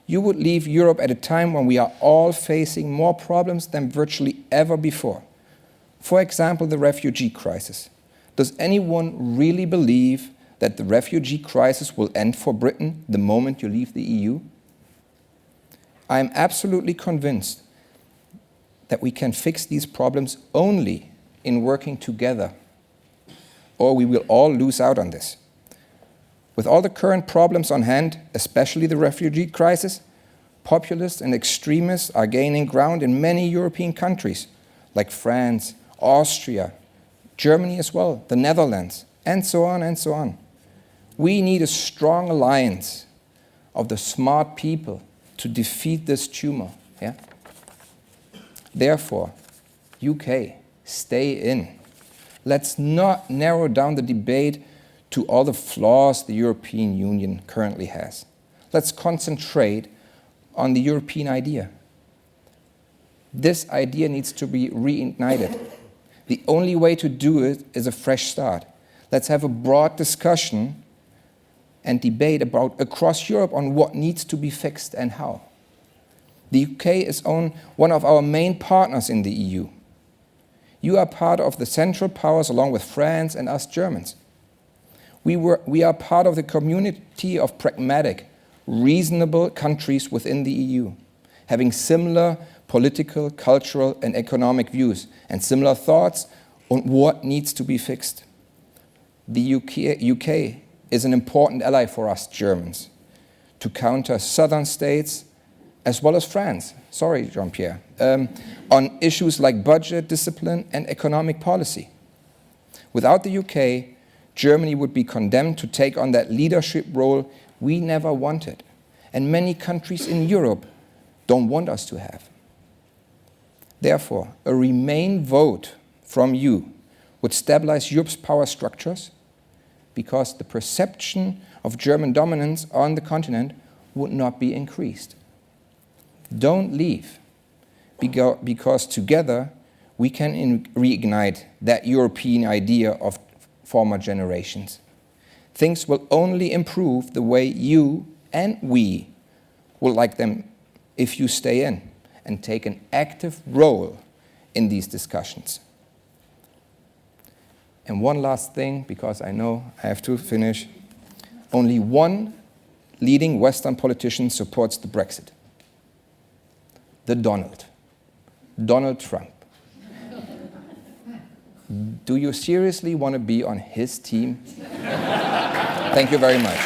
You would leave Europe at a time when we are all facing more problems than virtually ever before. For example, the refugee crisis. Does anyone really believe that the refugee crisis will end for Britain the moment you leave the EU? I am absolutely convinced that we can fix these problems only in working together, or we will all lose out on this. With all the current problems on hand, especially the refugee crisis, populists and extremists are gaining ground in many European countries, like France, Austria, Germany as well, the Netherlands, and so on and so on. We need a strong alliance of the smart people to defeat this tumor. Yeah? Therefore, UK, stay in. Let's not narrow down the debate to all the flaws the European Union currently has. Let's concentrate on the European idea. This idea needs to be reignited. The only way to do it is a fresh start. Let's have a broad discussion and debate across Europe on what needs to be fixed and how. The UK is one of our main partners in the EU. You are part of the Central Powers along with France and us Germans. We are part of the community of pragmatic, reasonable countries within the EU, having similar political, cultural, and economic views, and similar thoughts on what needs to be fixed. The UK is an important ally for us Germans to counter southern states as well as France, sorry, Jean-Pierre, on issues like budget, discipline, and economic policy. Without the UK, Germany would be condemned to take on that leadership role we never wanted, and many countries in Europe don't want us to have. Therefore, a Remain vote from you would stabilize Europe's power structures, because the perception of German dominance on the continent would not be increased. Don't leave, because together we can reignite that European idea of former generations. Things will only improve the way you and we will like them if you stay in and take an active role in these discussions. And one last thing, because I know I have to finish. Only one leading Western politician supports the Brexit. Donald Trump. Do you seriously want to be on his team? Thank you very much.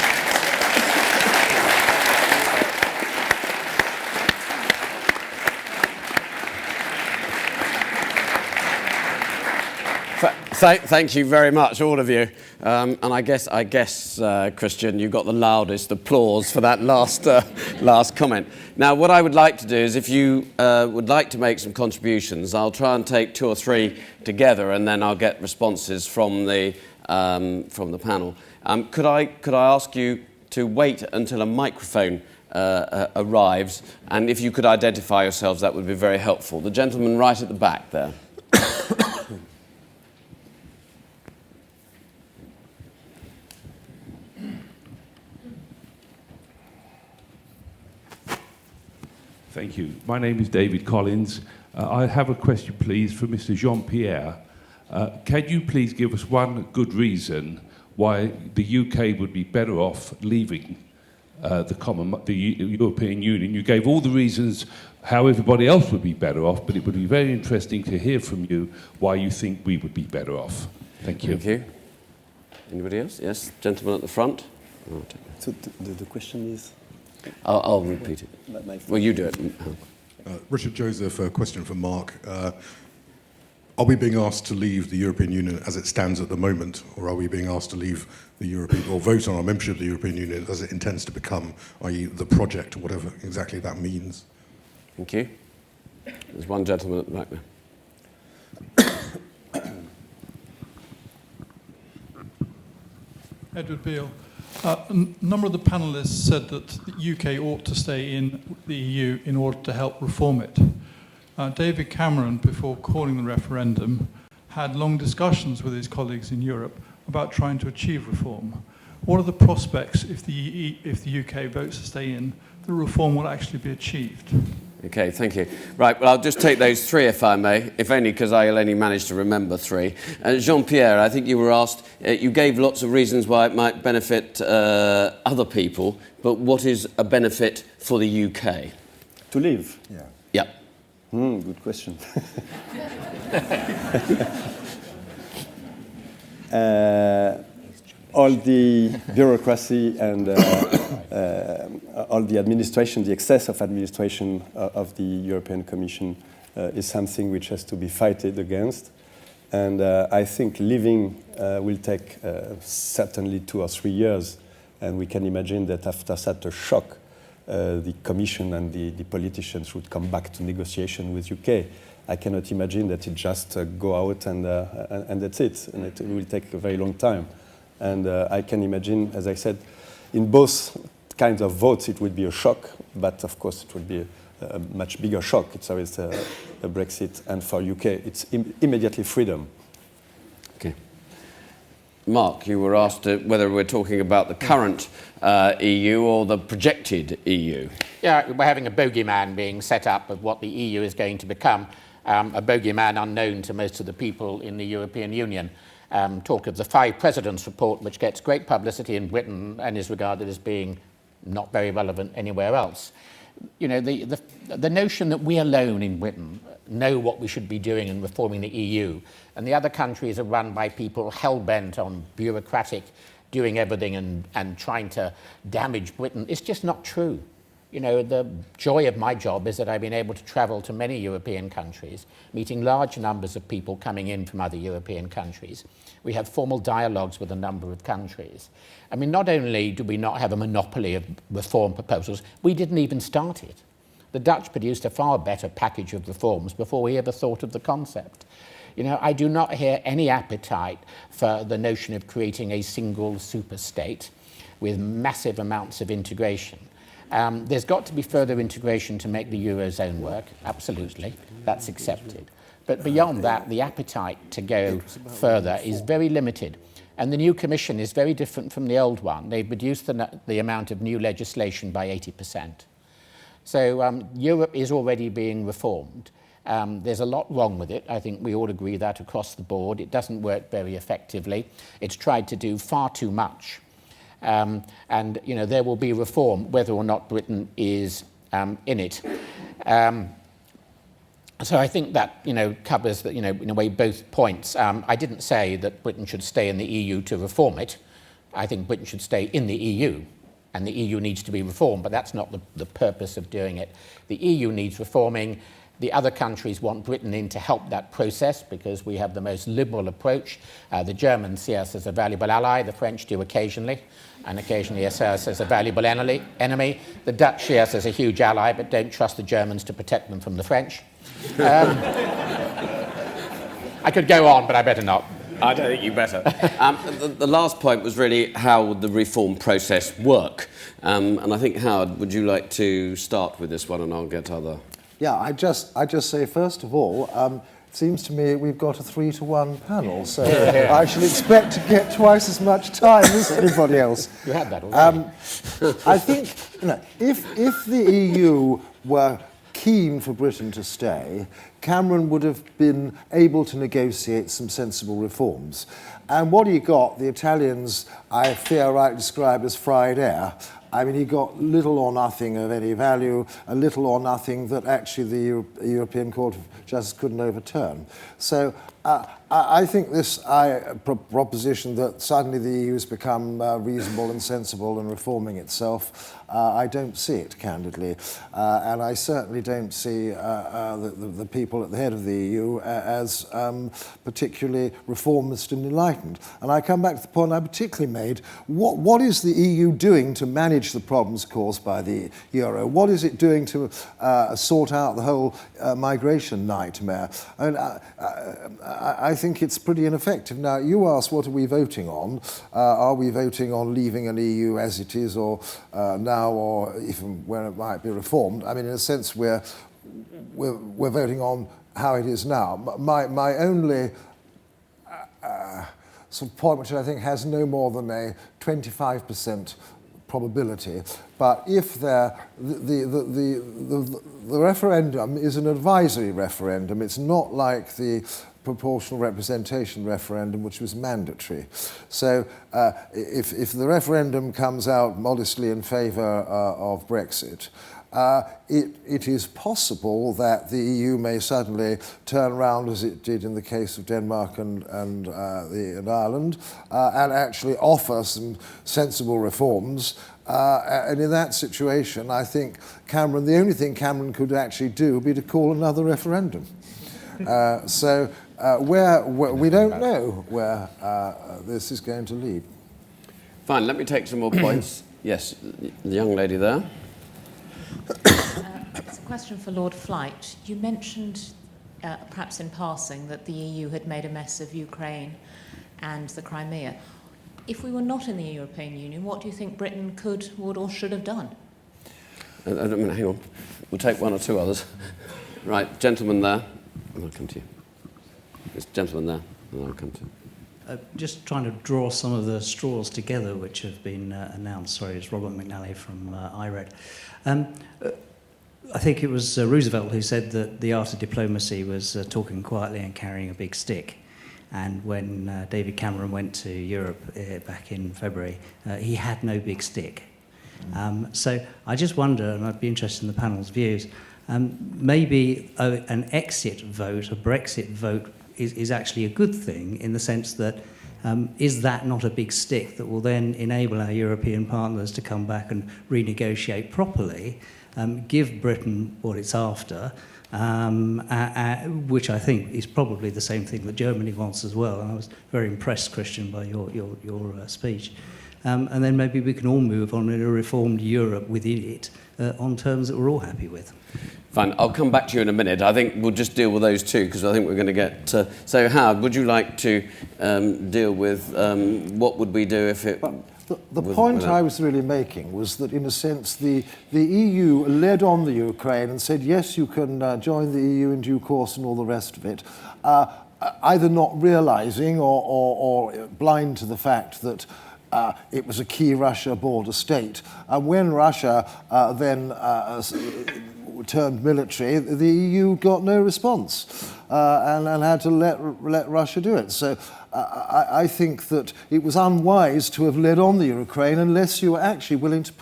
Thank you very much, all of you. And I guess, Christian, you got the loudest applause for that last comment. Now, what I would like to do is, if you would like to make some contributions, I'll try and take 2 or 3 together, and then I'll get responses from the panel. Could I ask you to wait until a microphone arrives, and if you could identify yourselves, that would be very helpful. The gentleman right at the back there. Thank you. My name is David Collins. I have a question, please, for Mr. Jean-Pierre. Can you please give us one good reason why the UK would be better off leaving the European Union? You gave all the reasons how everybody else would be better off, but it would be very interesting to hear from you why you think we would be better off. Thank you. Thank you. Anybody else? Yes, gentleman at the front. So the question is? I'll repeat it. Well, you do it. Richard Joseph, a question for Mark. Are we being asked to leave the European Union as it stands at the moment, or are we being asked to leave the European, or vote on our membership of the European Union as it intends to become, i.e. the project, or whatever exactly that means? Thank you. There's one gentleman at the back there. Edward Beale. A number of the panellists said that the UK ought to stay in the EU in order to help reform it. David Cameron, before calling the referendum, had long discussions with his colleagues in Europe about trying to achieve reform. What are the prospects if the UK votes to stay in, the reform will actually be achieved? Okay, thank you. Right, well, I'll just take those 3, if I may, if only because I'll only manage to remember 3. Jean-Pierre, I think you were asked, you gave lots of reasons why it might benefit other people, but what is a benefit for the UK? To live? Yeah. Yeah. Good question. All the bureaucracy and all the administration, the excess of administration of the European Commission is something which has to be fighted against. And I think leaving will take certainly 2 or 3 years. And we can imagine that after such a shock, the Commission and the politicians would come back to negotiation with UK. I cannot imagine that it just go out and that's it. And it will take a very long time. And I can imagine, as I said, in both kinds of votes it would be a shock, but of course it would be a much bigger shock. It's always a Brexit, and for UK it's immediately freedom. Okay. Mark, you were asked whether we're talking about the current EU or the projected EU. Yeah, we're having a bogeyman being set up of what the EU is going to become, a bogeyman unknown to most of the people in the European Union. Talk of the 5 Presidents report, which gets great publicity in Britain and is regarded as being not very relevant anywhere else. you know, the notion that we alone in Britain know what we should be doing in reforming the EU, and the other countries are run by people hell-bent on bureaucratic doing everything and trying to damage Britain, it's just not true. You know, the joy of my job is that I've been able to travel to many European countries, meeting large numbers of people coming in from other European countries. We have formal dialogues with a number of countries. I mean, not only do we not have a monopoly of reform proposals, we didn't even start it. The Dutch produced a far better package of reforms before we ever thought of the concept. You know, I do not hear any appetite for the notion of creating a single super state with massive amounts of integration. There's got to be further integration to make the Eurozone work, absolutely, that's accepted. But beyond that, the appetite to go further is very limited. And the new Commission is very different from the old one. They've reduced the amount of new legislation by 80%. So Europe is already being reformed. There's a lot wrong with it. I think we all agree that across the board. It doesn't work very effectively. It's tried to do far too much. And, you know, there will be reform whether or not Britain is in it. So I think that, you know, covers, you know, in a way, both points. I didn't say that Britain should stay in the EU to reform it. I think Britain should stay in the EU, and the EU needs to be reformed, but that's not the purpose of doing it. The EU needs reforming. The other countries want Britain in to help that process because we have the most liberal approach. The Germans see us as a valuable ally. The French do occasionally, and occasionally see us as a valuable enemy. The Dutch see us as a huge ally, but don't trust the Germans to protect them from the French. I could go on, but I better not. I don't think you better. The last point was really how would the reform process work? And I think, Howard, would you like to start with this one, and I'll get other... Yeah, I just say, first of all, it seems to me we've got a 3-to-1 panel, so I shall expect to get twice as much time as anybody else. You had that already. I think, you know, if the EU were keen for Britain to stay, Cameron would have been able to negotiate some sensible reforms. And what he got, the Italians, I fear, rightly described as fried air. I mean, he got little or nothing of any value, a little or nothing that actually the European Court of Justice couldn't overturn. So I think this proposition that suddenly the EU has become reasonable and sensible and reforming itself, I don't see it, candidly. And I certainly don't see the people at the head of the EU as particularly reformist and enlightened. And I come back to the point I particularly made. What is the EU doing to manage the problems caused by the euro? What is it doing to sort out the whole migration nightmare? I mean, I think it's pretty ineffective. Now, you asked, what are we voting on? Are we voting on leaving an EU as it is, or now, or even where it might be reformed? I mean, in a sense, we're voting on how it is now. My only sort of point, which I think has no more than a 25% probability, but if the referendum is an advisory referendum, it's not like the proportional representation referendum, which was mandatory. So if the referendum comes out modestly in favour of Brexit, it is possible that the EU may suddenly turn around, as it did in the case of Denmark and Ireland, and actually offer some sensible reforms. And in that situation, I think the only thing Cameron could actually do would be to call another referendum. So we don't know where this is going to lead. Fine, let me take some more points. Yes, the young lady there. It's a question for Lord Flight. You mentioned, perhaps in passing, that the EU had made a mess of Ukraine and the Crimea. If we were not in the European Union, what do you think Britain could, would, or should have done? Hang on. We'll take one or two others. Right, gentleman there. And I'll come to you. This gentleman there, and I'll come to you. Just trying to draw some of the straws together which have been announced. Sorry, it's Robert McNally from IRED. I think it was Roosevelt who said that the art of diplomacy was talking quietly and carrying a big stick. And when David Cameron went to Europe back in February, he had no big stick. So I just wonder, and I'd be interested in the panel's views, maybe an exit vote, a Brexit vote, is actually a good thing in the sense that is that not a big stick that will then enable our European partners to come back and renegotiate properly, give Britain what it's after, which I think is probably the same thing that Germany wants as well. And I was very impressed, Christian, by your speech. And then maybe we can all move on in a reformed Europe within it on terms that we're all happy with. Fine, I'll come back to you in a minute. I think we'll just deal with those two because I think we're going to get... So, Howard, would you like to deal with what would we do if it... The point I was really making was that, in a sense, the EU led on the Ukraine and said, yes, you can join the EU in due course and all the rest of it, either not realising or blind to the fact that it was a key Russia border state. And when Russia then turned military, the EU got no response and had to let Russia do it. So I think that it was unwise to have led on the Ukraine unless you were actually willing to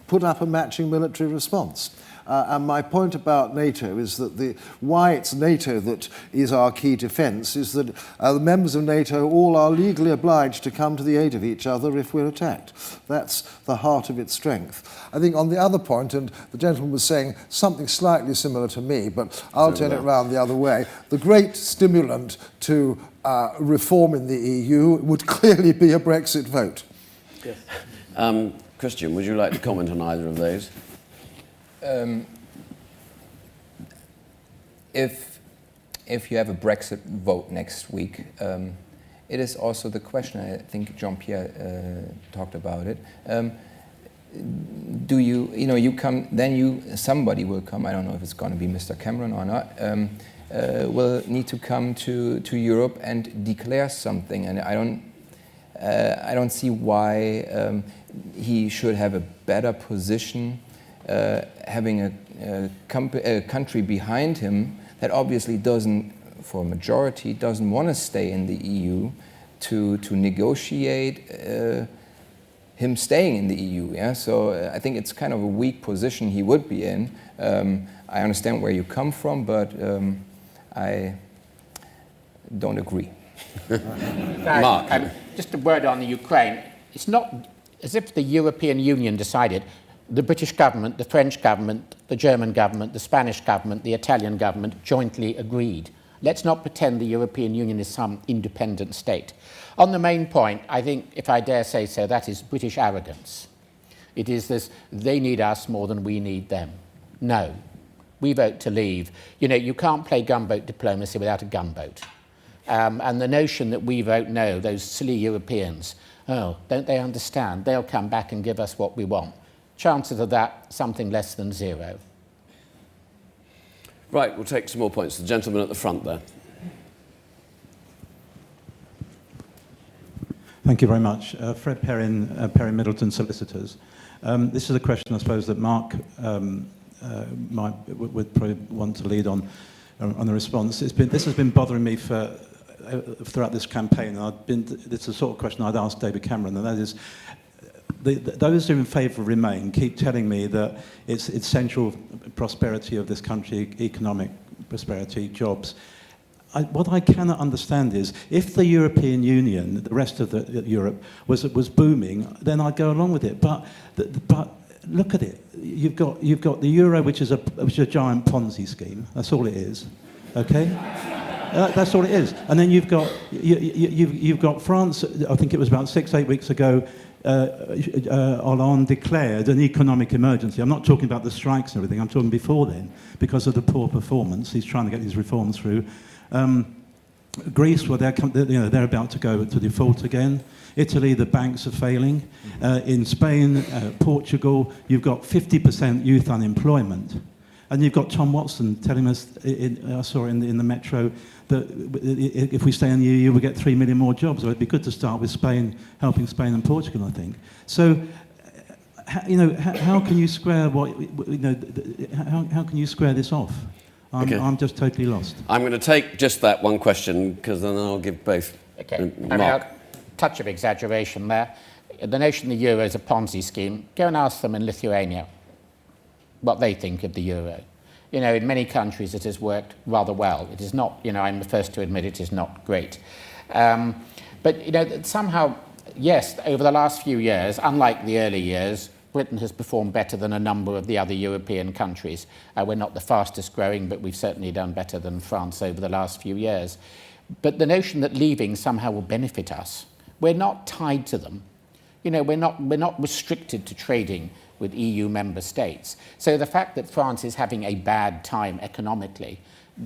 put up a matching military response. And my point about NATO is that why it's NATO that is our key defence is that the members of NATO all are legally obliged to come to the aid of each other if we're attacked. That's the heart of its strength. I think on the other point, and the gentleman was saying something slightly similar to me, but I'll turn it round the other way, the great stimulant to reform in the EU would clearly be a Brexit vote. Yes. Christian, would you like to comment on either of those? If you have a Brexit vote next week, it is also the question, I think Jean-Pierre talked about it, do you come, then somebody will come, I don't know if it's going to be Mr. Cameron or not, will need to come to Europe and declare something, and I don't see why he should have a better position having a country behind him that obviously doesn't, for a majority, doesn't want to stay in the EU to negotiate him staying in the EU. Yeah? So I think it's kind of a weak position he would be in. I understand where you come from, but I don't agree. Mark. Just a word on the Ukraine. It's not as if the European Union decided. The British government, the French government, the German government, the Spanish government, the Italian government jointly agreed. Let's not pretend the European Union is some independent state. On the main point, I think, if I dare say so, that is British arrogance. It is this, they need us more than we need them. No, we vote to leave. You know, you can't play gunboat diplomacy without a gunboat. And the notion that we vote no, those silly Europeans, oh, don't they understand? They'll come back and give us what we want. Chances of that, something less than zero. Right, we'll take some more points. The gentleman at the front there. Thank you very much. Fred Perrin, Perry Middleton Solicitors. This is a question, I suppose, that Mark would probably want to lead on the response. This has been bothering me throughout this campaign. It's the sort of question I'd asked David Cameron, and that is, those who are in favour of Remain keep telling me that it's central prosperity of this country, economic prosperity, jobs. What I cannot understand is, if the European Union, the rest of Europe, was booming, then I'd go along with it. But look at it. You've got the euro, which is a giant Ponzi scheme. That's all it is. Okay. That's all it is. And then you've got France. I think it was about 6-8 weeks ago. Hollande declared an economic emergency. I'm not talking about the strikes and everything. I'm talking before then, because of the poor performance. He's trying to get these reforms through. Greece, well, they're about to go to default again. Italy, the banks are failing. In Spain, Portugal, you've got 50% youth unemployment. And you've got Tom Watson telling us, I saw in the Metro, that if we stay in the EU, we'll get 3 million more jobs. So it'd be good to start with Spain, helping Spain and Portugal, I think. So, how can you square how can you square this off? I'm just totally lost. I'm going to take just that one question, because then I'll give both. Okay. Mark. A touch of exaggeration there. the notion the euro is a Ponzi scheme, go and ask them in Lithuania what they think of the euro. You know, in many countries it has worked rather well. It is not, you know, I'm the first to admit it is not great. But, you know, somehow, yes, over the last few years, unlike the early years, Britain has performed better than a number of the other European countries. We're not the fastest growing, but we've certainly done better than France over the last few years. But the notion that leaving somehow will benefit us, we're not tied to them. You know, we're not restricted to trading with EU member states. So the fact that France is having a bad time economically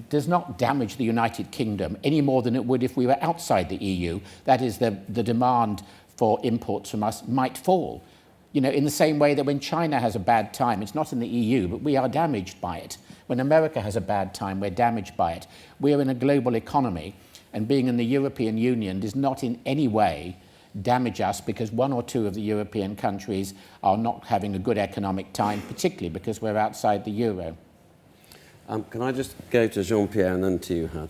does not damage the United Kingdom any more than it would if we were outside the EU. That is, the demand for imports from us might fall. You know, in the same way that when China has a bad time, it's not in the EU, but we are damaged by it. When America has a bad time, we're damaged by it. We're in a global economy, and being in the European Union does not in any way damage us because one or two of the European countries are not having a good economic time, particularly because we're outside the euro. Can I just go to Jean-Pierre and then to you, Had?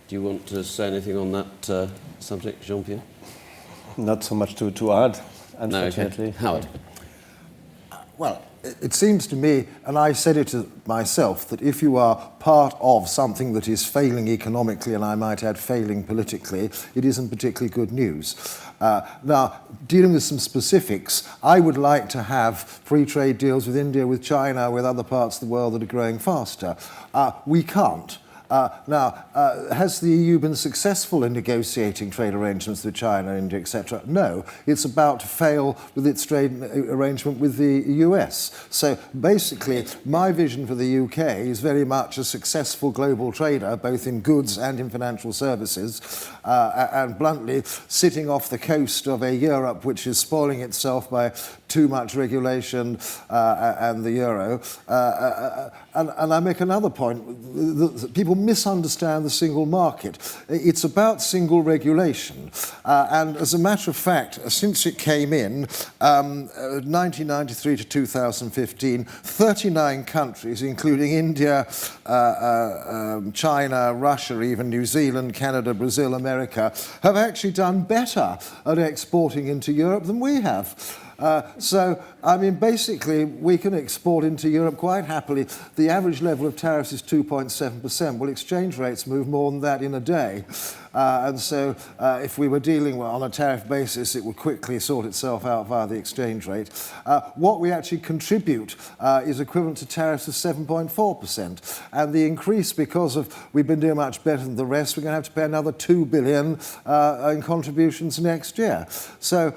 Do you want to say anything on that subject, Jean-Pierre? Not so much to add, unfortunately. No, okay. Howard? Well, it seems to me, and I said it to myself, that if you are part of something that is failing economically, and I might add failing politically, it isn't particularly good news. Now, dealing with some specifics, I would like to have free trade deals with India, with China, with other parts of the world that are growing faster. We can't. Has the EU been successful in negotiating trade arrangements with China, India, etc.? No. It's about to fail with its trade arrangement with the US. So basically, my vision for the UK is very much a successful global trader, both in goods and in financial services, and bluntly, sitting off the coast of a Europe which is spoiling itself by too much regulation and the euro. And I make another point. People misunderstand the single market. It's about single regulation. And as a matter of fact, since it came in, 1993 to 2015, 39 countries, including India, China, Russia, even New Zealand, Canada, Brazil, America, have actually done better at exporting into Europe than we have. So, I mean, basically, we can export into Europe quite happily. The average level of tariffs is 2.7%. Well, exchange rates move more than that in a day. And so, if we were dealing on a tariff basis, it would quickly sort itself out via the exchange rate. What we actually contribute is equivalent to tariffs of 7.4%. And the increase, because of we've been doing much better than the rest, we're going to have to pay another $2 billion in contributions next year. So,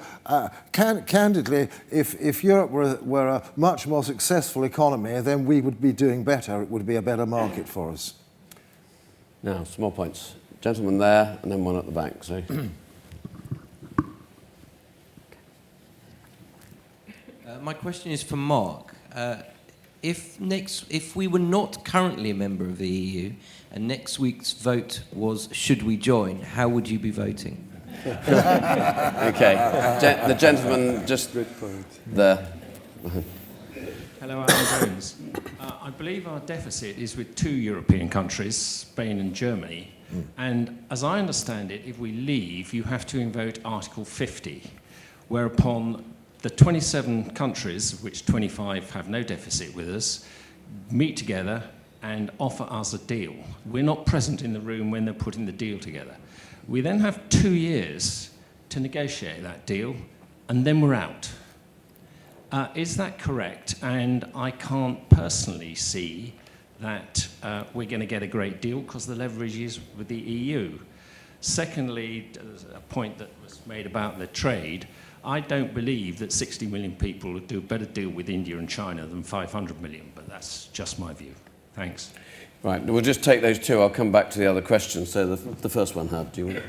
candidly, if Europe were a much more successful economy, then we would be doing better. It would be a better market for us. Now, some more points. Gentleman there, and then one at the back. So. My question is for Mark. If we were not currently a member of the EU, and next week's vote was should we join, how would you be voting? Okay. The gentleman just there. Hello, Alan Jones. I believe our deficit is with two European countries, Spain and Germany. And as I understand it, if we leave, you have to invoke Article 50, whereupon the 27 countries, of which 25 have no deficit with us, meet together and offer us a deal. We're not present in the room when they're putting the deal together. We then have 2 years to negotiate that deal, and then we're out. Is that correct? And I can't personally see that we're going to get a great deal because the leverage is with the EU. Secondly, a point that was made about the trade, I don't believe that 60 million people would do a better deal with India and China than 500 million, but that's just my view. Thanks. Right, we'll just take those two. I'll come back to the other questions. So the first one, Had, do you want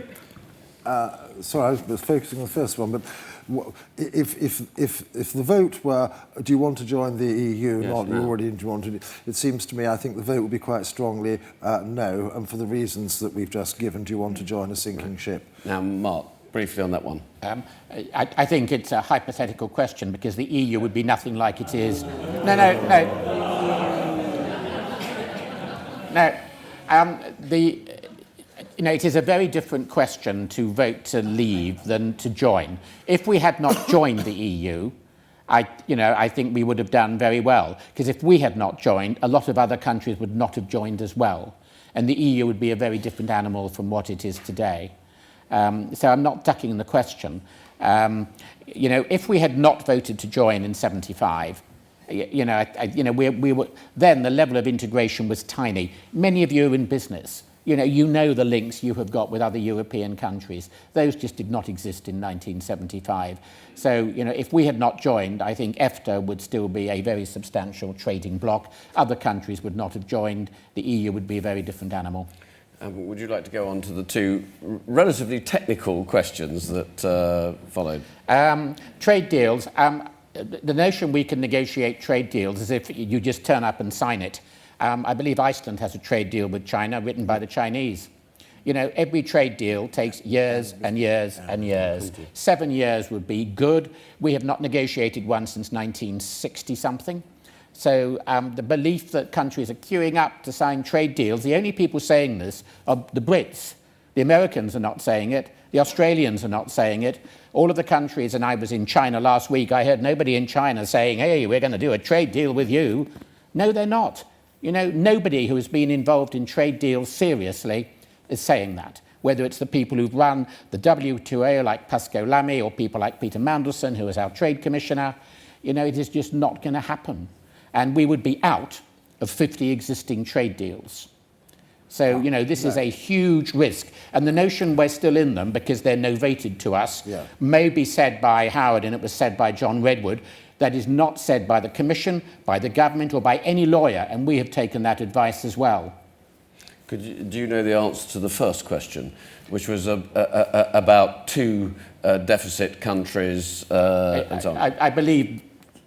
to? Sorry, I was focusing on the first one, but if the vote were, do you want to join the EU? Yes, not, no. you already wanted. It seems to me, I think the vote would be quite strongly no, and for the reasons that we've just given. Do you want to join a sinking ship? Now, Mark, briefly on that one. I think it's a hypothetical question because the EU would be nothing like it is. You know, it is a very different question to vote to leave than to join. If we had not joined the EU, I think we would have done very well, because if we had not joined, a lot of other countries would not have joined as well, and the EU would be a very different animal from what it is today. So I'm not ducking the question. You know, if we had not voted to join in '75, we were, then the level of integration was tiny. Many of you are in business. You know the links you have got with other European countries. Those just did not exist in 1975. So, if we had not joined, I think EFTA would still be a very substantial trading bloc. Other countries would not have joined. The EU would be a very different animal. Would you like to go on to the two relatively technical questions that followed? Trade deals. The notion we can negotiate trade deals is if you just turn up and sign it. I believe Iceland has a trade deal with China written by the Chinese. Every trade deal takes years and years and years. 7 years would be good. We have not negotiated one since 1960-something. So the belief that countries are queuing up to sign trade deals, the only people saying this are the Brits. The Americans are not saying it. The Australians are not saying it. All of the countries, and I was in China last week, I heard nobody in China saying, hey, we're going to do a trade deal with you. No, they're not. Nobody who has been involved in trade deals seriously is saying that, whether it's the people who've run the WTO like Pascal Lamy or people like Peter Mandelson, who is our trade commissioner. It is just not going to happen. And we would be out of 50 existing trade deals. So, this is a huge risk. And the notion we're still in them because they're novated to us may be said by Howard, and it was said by John Redwood. That is not said by the Commission, by the government, or by any lawyer, and we have taken that advice as well. Do you know the answer to the first question, which was about two deficit countries and so on? I believe,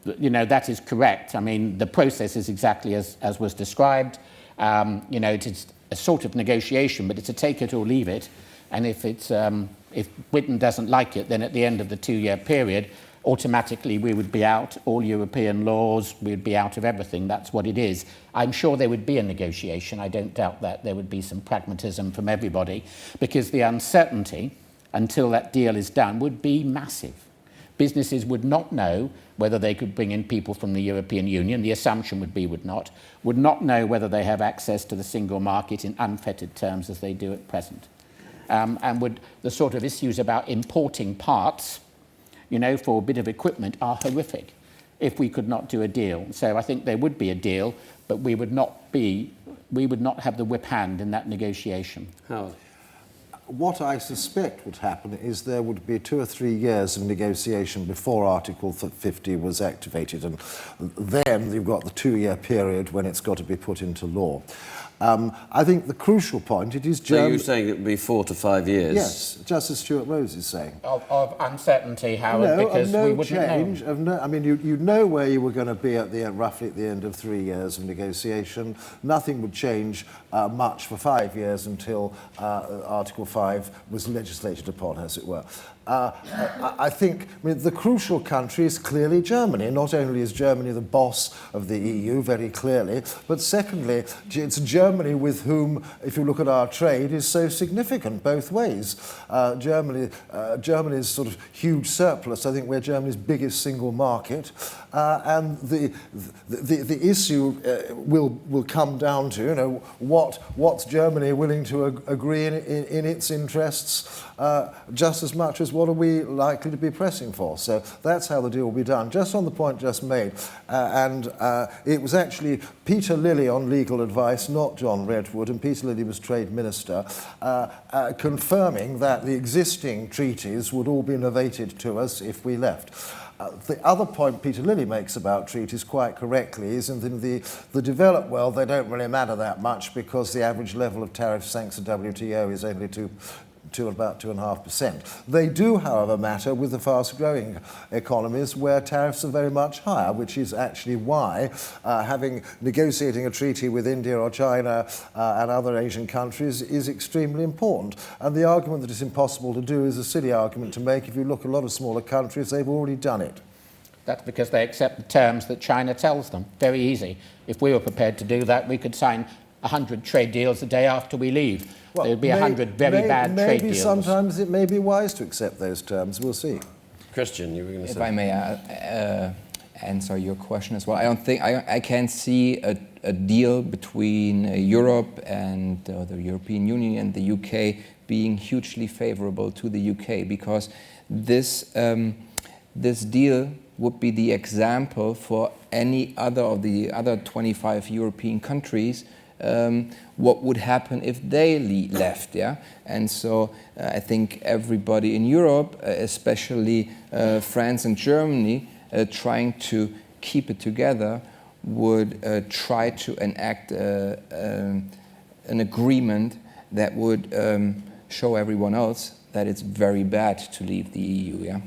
that is correct. I mean, the process is exactly as was described. It is a sort of negotiation, but it's a take it or leave it. And if Britain doesn't like it, then at the end of the 2-year period, automatically we would be out, all European laws, we would be out of everything. That's what it is. I'm sure there would be a negotiation. I don't doubt that. There would be some pragmatism from everybody, because the uncertainty until that deal is done would be massive. Businesses would not know whether they could bring in people from the European Union. The assumption would be would not know whether they have access to the single market in unfettered terms as they do at present. And would the sort of issues about importing parts for a bit of equipment are horrific if we could not do a deal. So I think there would be a deal, but we would not have the whip hand in that negotiation. Howard? What I suspect would happen is there would be 2 or 3 years of negotiation before Article 50 was activated, and then you've got the 2-year period when it's got to be put into law. I think the crucial point, it is So you're saying it would be 4 to 5 years? Yes, just as Stuart Rose is saying. Of uncertainty, Howard, because no we wouldn't change, know. I mean, you know where you were going to be roughly at the end of 3 years of negotiation. Nothing would change much for 5 years until Article 5 was legislated upon, as it were. I think the crucial country is clearly Germany. Not only is Germany the boss of the EU, very clearly, but secondly, it's Germany with whom, if you look at our trade, is so significant both ways. Germany's sort of huge surplus, I think we're Germany's biggest single market, and the issue will come down to, what's Germany willing to agree in its interests, just as much as what are we likely to be pressing for. So that's how the deal will be done. Just on the point just made, and it was actually Peter Lilly on legal advice, not John Redwood, and Peter Lilly was Trade Minister, confirming that the existing treaties would all be novated to us if we left. The other point Peter Lilly makes about treaties quite correctly is in the developed world they don't really matter that much because the average level of tariffs thanks to WTO is only about 2.5%. They do, however, matter with the fast-growing economies where tariffs are very much higher, which is actually why negotiating a treaty with India or China and other Asian countries is extremely important. And the argument that it's impossible to do is a silly argument to make. If you look at a lot of smaller countries, they've already done it. That's because they accept the terms that China tells them. Very easy. If we were prepared to do that, we could sign 100 trade deals the day after we leave. Well, there would be 100 very bad trade maybe deals. sometimes it may be wise to accept those terms. We'll see. Christian, you were going to say. If I may answer your question as well, I don't think I can see a deal between Europe and the European Union and the UK being hugely favorable to the UK, because this deal would be the example for any other of the other 25 European countries what would happen if they left, yeah? And so I think everybody in Europe, especially France and Germany, trying to keep it together, would try to enact an agreement that would show everyone else that it's very bad to leave the EU, yeah?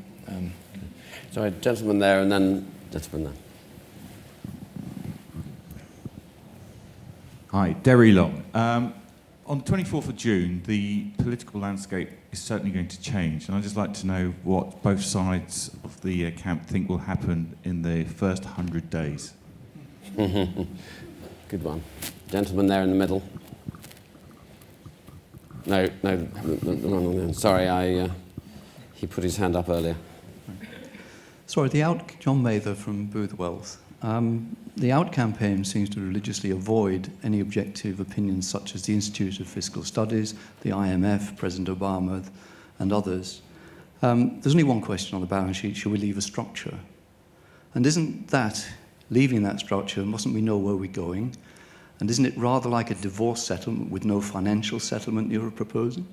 Sorry, gentleman there, and then gentleman there. Hi, Derry Long. On the 24th of June, the political landscape is certainly going to change, and I'd just like to know what both sides of the camp think will happen in the first 100 days. Good one. Gentleman there in the middle. No, the one on the end. Sorry, he put his hand up earlier. Sorry, John Mather from Boothwells. The Out campaign seems to religiously avoid any objective opinions such as the Institute of Fiscal Studies, the IMF, President Obama, and others. There's only one question on the balance sheet: should we leave a structure? And isn't that, leaving that structure, mustn't we know where we're going? And isn't it rather like a divorce settlement with no financial settlement you're proposing?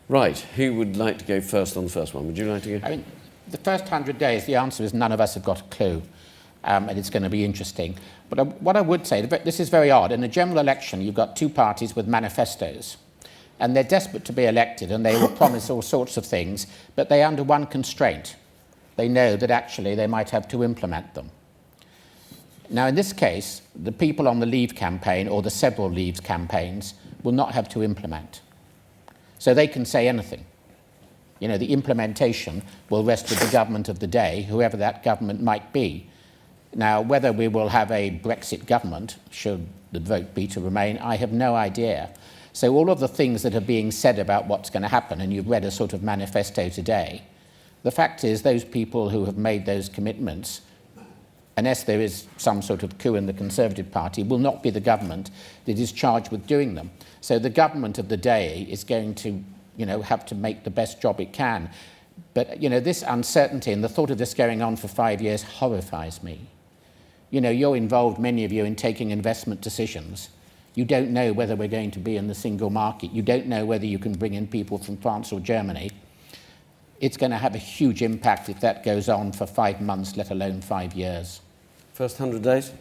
Right, who would like to go first on the first one? Would you like to go? I mean, the first 100 days, the answer is none of us have got a clue, and it's going to be interesting. But what I would say, this is very odd. In a general election, you've got two parties with manifestos, and they're desperate to be elected, and they will promise all sorts of things, but they're under one constraint. They know that actually they might have to implement them. Now, in this case, the people on the Leave campaign, or the several Leave campaigns, will not have to implement. So they can say anything. You know, the implementation will rest with the government of the day, whoever that government might be. Now, whether we will have a Brexit government, should the vote be to remain, I have no idea. So all of the things that are being said about what's going to happen, and you've read a sort of manifesto today, the fact is those people who have made those commitments, unless there is some sort of coup in the Conservative Party, will not be the government that is charged with doing them. So the government of the day is going to, you know, have to make the best job it can. But, you know, this uncertainty and the thought of this going on for 5 years horrifies me. You know, you're involved, many of you, in taking investment decisions. You don't know whether we're going to be in the single market. You don't know whether you can bring in people from France or Germany. It's going to have a huge impact if that goes on for 5 months, let alone 5 years. First 100 days?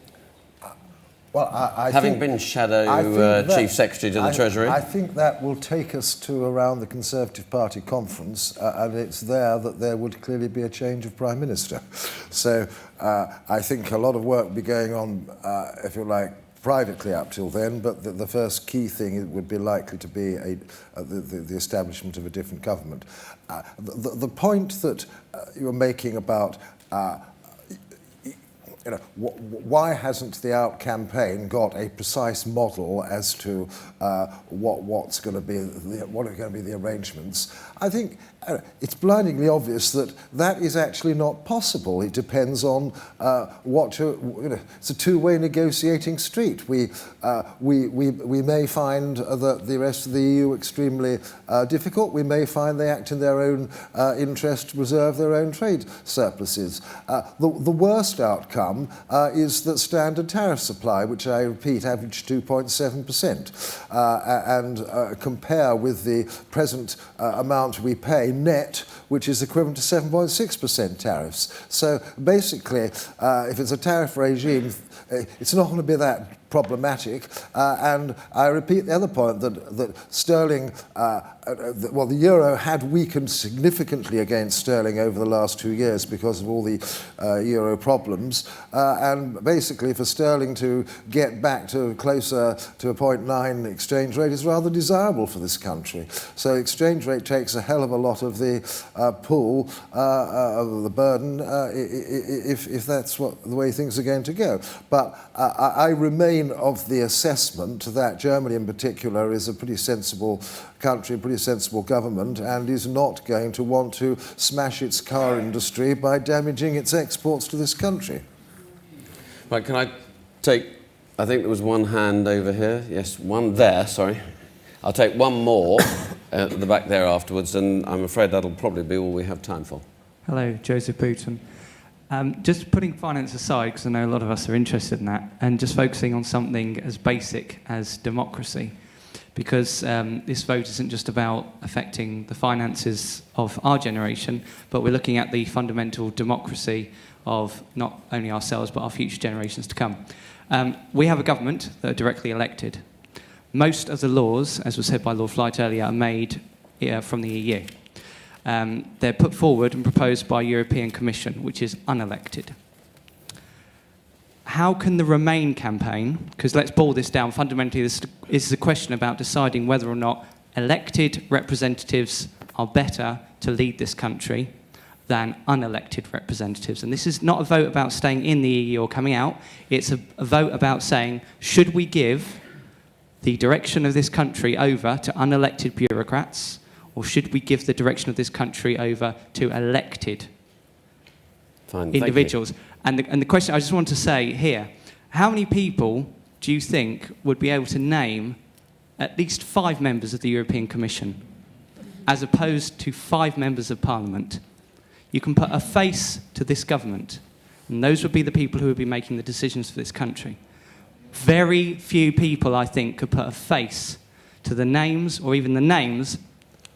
Well, Having been Shadow Chief Secretary to the Treasury? I think that will take us to around the Conservative Party conference, and it's there that there would clearly be a change of Prime Minister. So I think a lot of work will be going on, if you like, privately up till then, but the first key thing would be likely to be the establishment of a different government. The point that you're making about you know, why hasn't the Out campaign got a precise model as to what are going to be the arrangements? I think it's blindingly obvious that that is actually not possible. It depends on it's a two-way negotiating street. We may find that the rest of the EU extremely difficult. We may find they act in their own interest to reserve their own trade surpluses. The worst outcome is that standard tariff supply, which I repeat, average 2.7%, and compare with the present amount we pay net, which is equivalent to 7.6% tariffs. So basically, if it's a tariff regime, it's not going to be that problematic. And I repeat the other point that sterling, the euro had weakened significantly against sterling over the last 2 years because of all the euro problems. And basically for sterling to get back to closer to a 0.9 exchange rate is rather desirable for this country. So exchange rate takes a hell of a lot of the pull, of the burden, if that's the way things are going to go. But I remain remain of the assessment that Germany in particular is a pretty sensible country, a pretty sensible government, and is not going to want to smash its car industry by damaging its exports to this country? Right, can I take, I think there was one hand over here. Yes, one there, sorry. I'll take one more at the back there afterwards, and I'm afraid that'll probably be all we have time for. Hello, Joseph Booton. Just putting finance aside, because I know a lot of us are interested in that, and just focusing on something as basic as democracy, because this vote isn't just about affecting the finances of our generation, but we're looking at the fundamental democracy of not only ourselves, but our future generations to come. We have a government that are directly elected. Most of the laws, as was said by Lord Flight earlier, are made from the EU. They're put forward and proposed by European Commission, which is unelected. How can the Remain campaign, because let's boil this down, fundamentally this is a question about deciding whether or not elected representatives are better to lead this country than unelected representatives. And this is not a vote about staying in the EU or coming out, it's a vote about saying, should we give the direction of this country over to unelected bureaucrats, or should we give the direction of this country over to elected individuals? And the question I just want to say here, how many people do you think would be able to name at least 5 members of the European Commission, as opposed to 5 members of Parliament? You can put a face to this government, and those would be the people who would be making the decisions for this country. Very few people, I think, could put a face to the names, or even the names,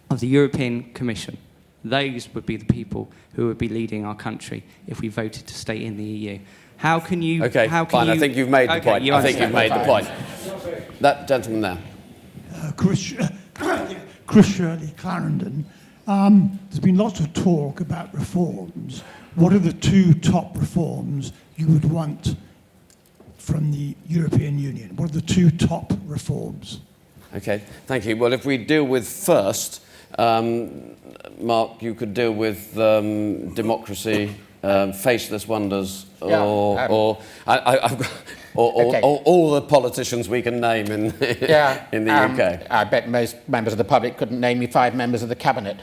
of the European Commission. Those would be the people who would be leading our country if we voted to stay in the EU. How can you... Okay, fine, I think you've made the point. I think you've made the point. That gentleman there. Chris Shirley, Clarendon. There's been lots of talk about reforms. What are the 2 top reforms you would want from the European Union? What are the 2 top reforms? Okay, thank you. Well, if we deal with first, Mark, you could deal with democracy, faceless wonders, or all the politicians we can name in the UK. I bet most members of the public couldn't name me 5 members of the cabinet.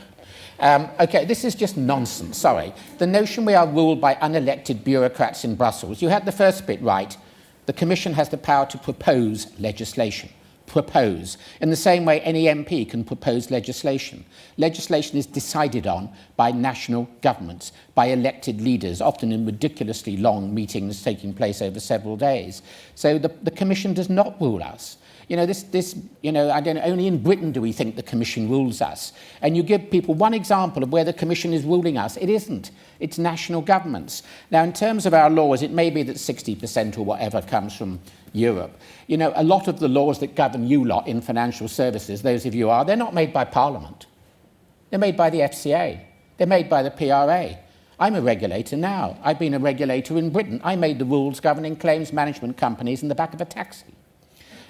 Okay, this is just nonsense, sorry. The notion we are ruled by unelected bureaucrats in Brussels, you had the first bit right. The Commission has the power to propose legislation. Propose. In the same way any MP can propose legislation. Legislation is decided on by national governments, by elected leaders, often in ridiculously long meetings taking place over several days. So the Commission does not rule us. I don't know, only in Britain do we think the Commission rules us. And you give people one example of where the Commission is ruling us. It isn't. It's national governments. Now, in terms of our laws, it may be that 60% or whatever comes from Europe. A lot of the laws that govern you lot in financial services, those of you they're not made by Parliament. They're made by the FCA. They're made by the PRA. I'm a regulator now. I've been a regulator in Britain. I made the rules governing claims management companies in the back of a taxi.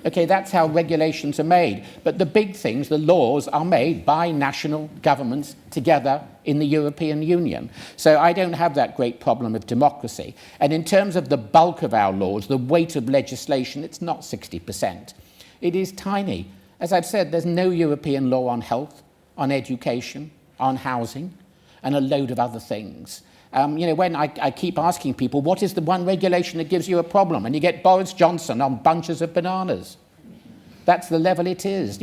Okay, that's how regulations are made. But the big things, the laws, are made by national governments together in the European Union. So I don't have that great problem of democracy. And in terms of the bulk of our laws, the weight of legislation, it's not 60%. It is tiny. As I've said, there's no European law on health, on education, on housing, and a load of other things. When I keep asking people, what is the one regulation that gives you a problem? And you get Boris Johnson on bunches of bananas. That's the level it is.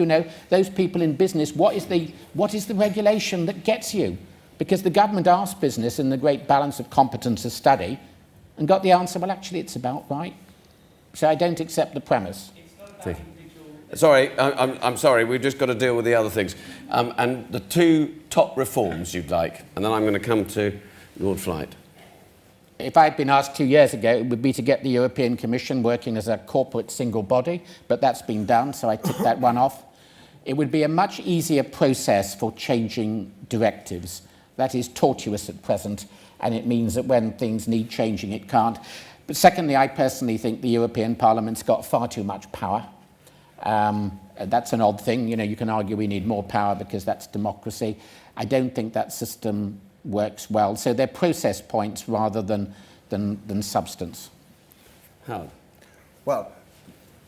Those people in business, what is the regulation that gets you? Because the government asked business in the great balance of competence study and got the answer, well, actually, it's about right. So I don't accept the premise. Sorry, I'm sorry, we've just got to deal with the other things. And the 2 top reforms you'd like, and then I'm going to come to Lord Flight. If I'd been asked 2 years ago, it would be to get the European Commission working as a corporate single body, but that's been done, so I ticked that one off. It would be a much easier process for changing directives. That is tortuous at present, and it means that when things need changing, it can't. But secondly, I personally think the European Parliament's got far too much power. That's an odd thing. You can argue we need more power because that's democracy. I don't think that system works well. So they're process points rather than substance. Howard? Well,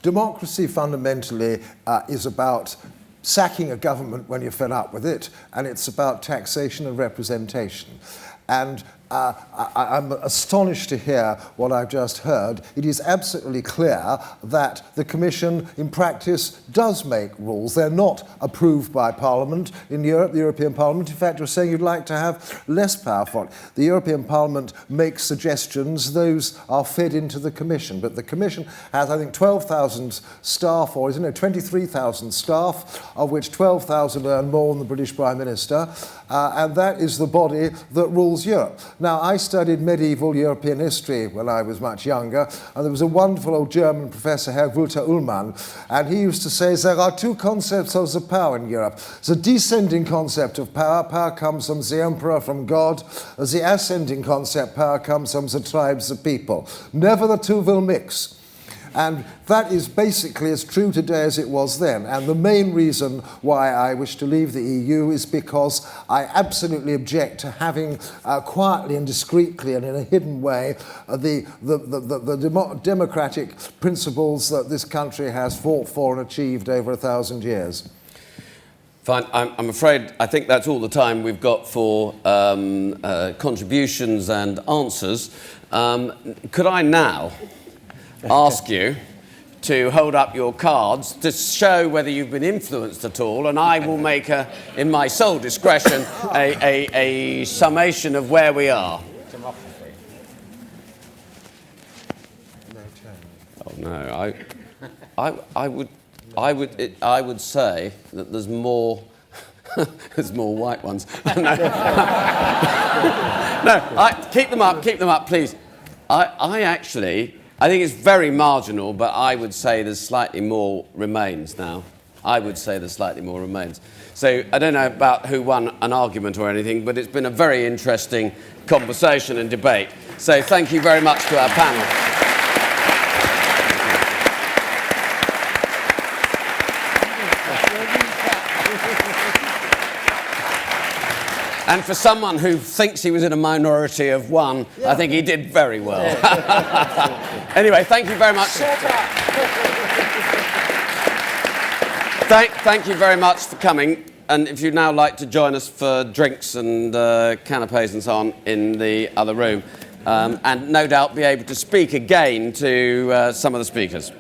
democracy fundamentally is about sacking a government when you're fed up with it, and it's about taxation and representation. And I'm astonished to hear what I've just heard. It is absolutely clear that the Commission, in practice, does make rules. They're not approved by Parliament in Europe, the European Parliament. In fact, you're saying you'd like to have less power for it. The European Parliament makes suggestions. Those are fed into the Commission. But the Commission has, I think, 12,000 staff, or 23,000 staff, of which 12,000 earn more than the British Prime Minister. And that is the body that rules Europe. Now, I studied medieval European history when I was much younger, and there was a wonderful old German professor, Herr Walter Ullmann, and he used to say there are two concepts of the power in Europe. The descending concept of power, power comes from the emperor, from God. The ascending concept, power comes from the tribes, the people. Never the two will mix. And that is basically as true today as it was then. And the main reason why I wish to leave the EU is because I absolutely object to having quietly and discreetly and in a hidden way the democratic principles that this country has fought for and achieved over 1,000 years. Fine. I'm afraid I think that's all the time we've got for contributions and answers. Could I now ask you to hold up your cards to show whether you've been influenced at all, and I will make, in my sole discretion, a summation of where we are. Oh no, I would say that there's more. There's more white ones. No, keep them up, please. I think it's very marginal, but I would say there's slightly more remains now. So I don't know about who won an argument or anything, but it's been a very interesting conversation and debate. So thank you very much to our panel. And for someone who thinks he was in a minority of one, I think he did very well. Anyway, thank you very much. Thank you very much for coming. And if you'd now like to join us for drinks and canapes and so on in the other room, and no doubt be able to speak again to some of the speakers.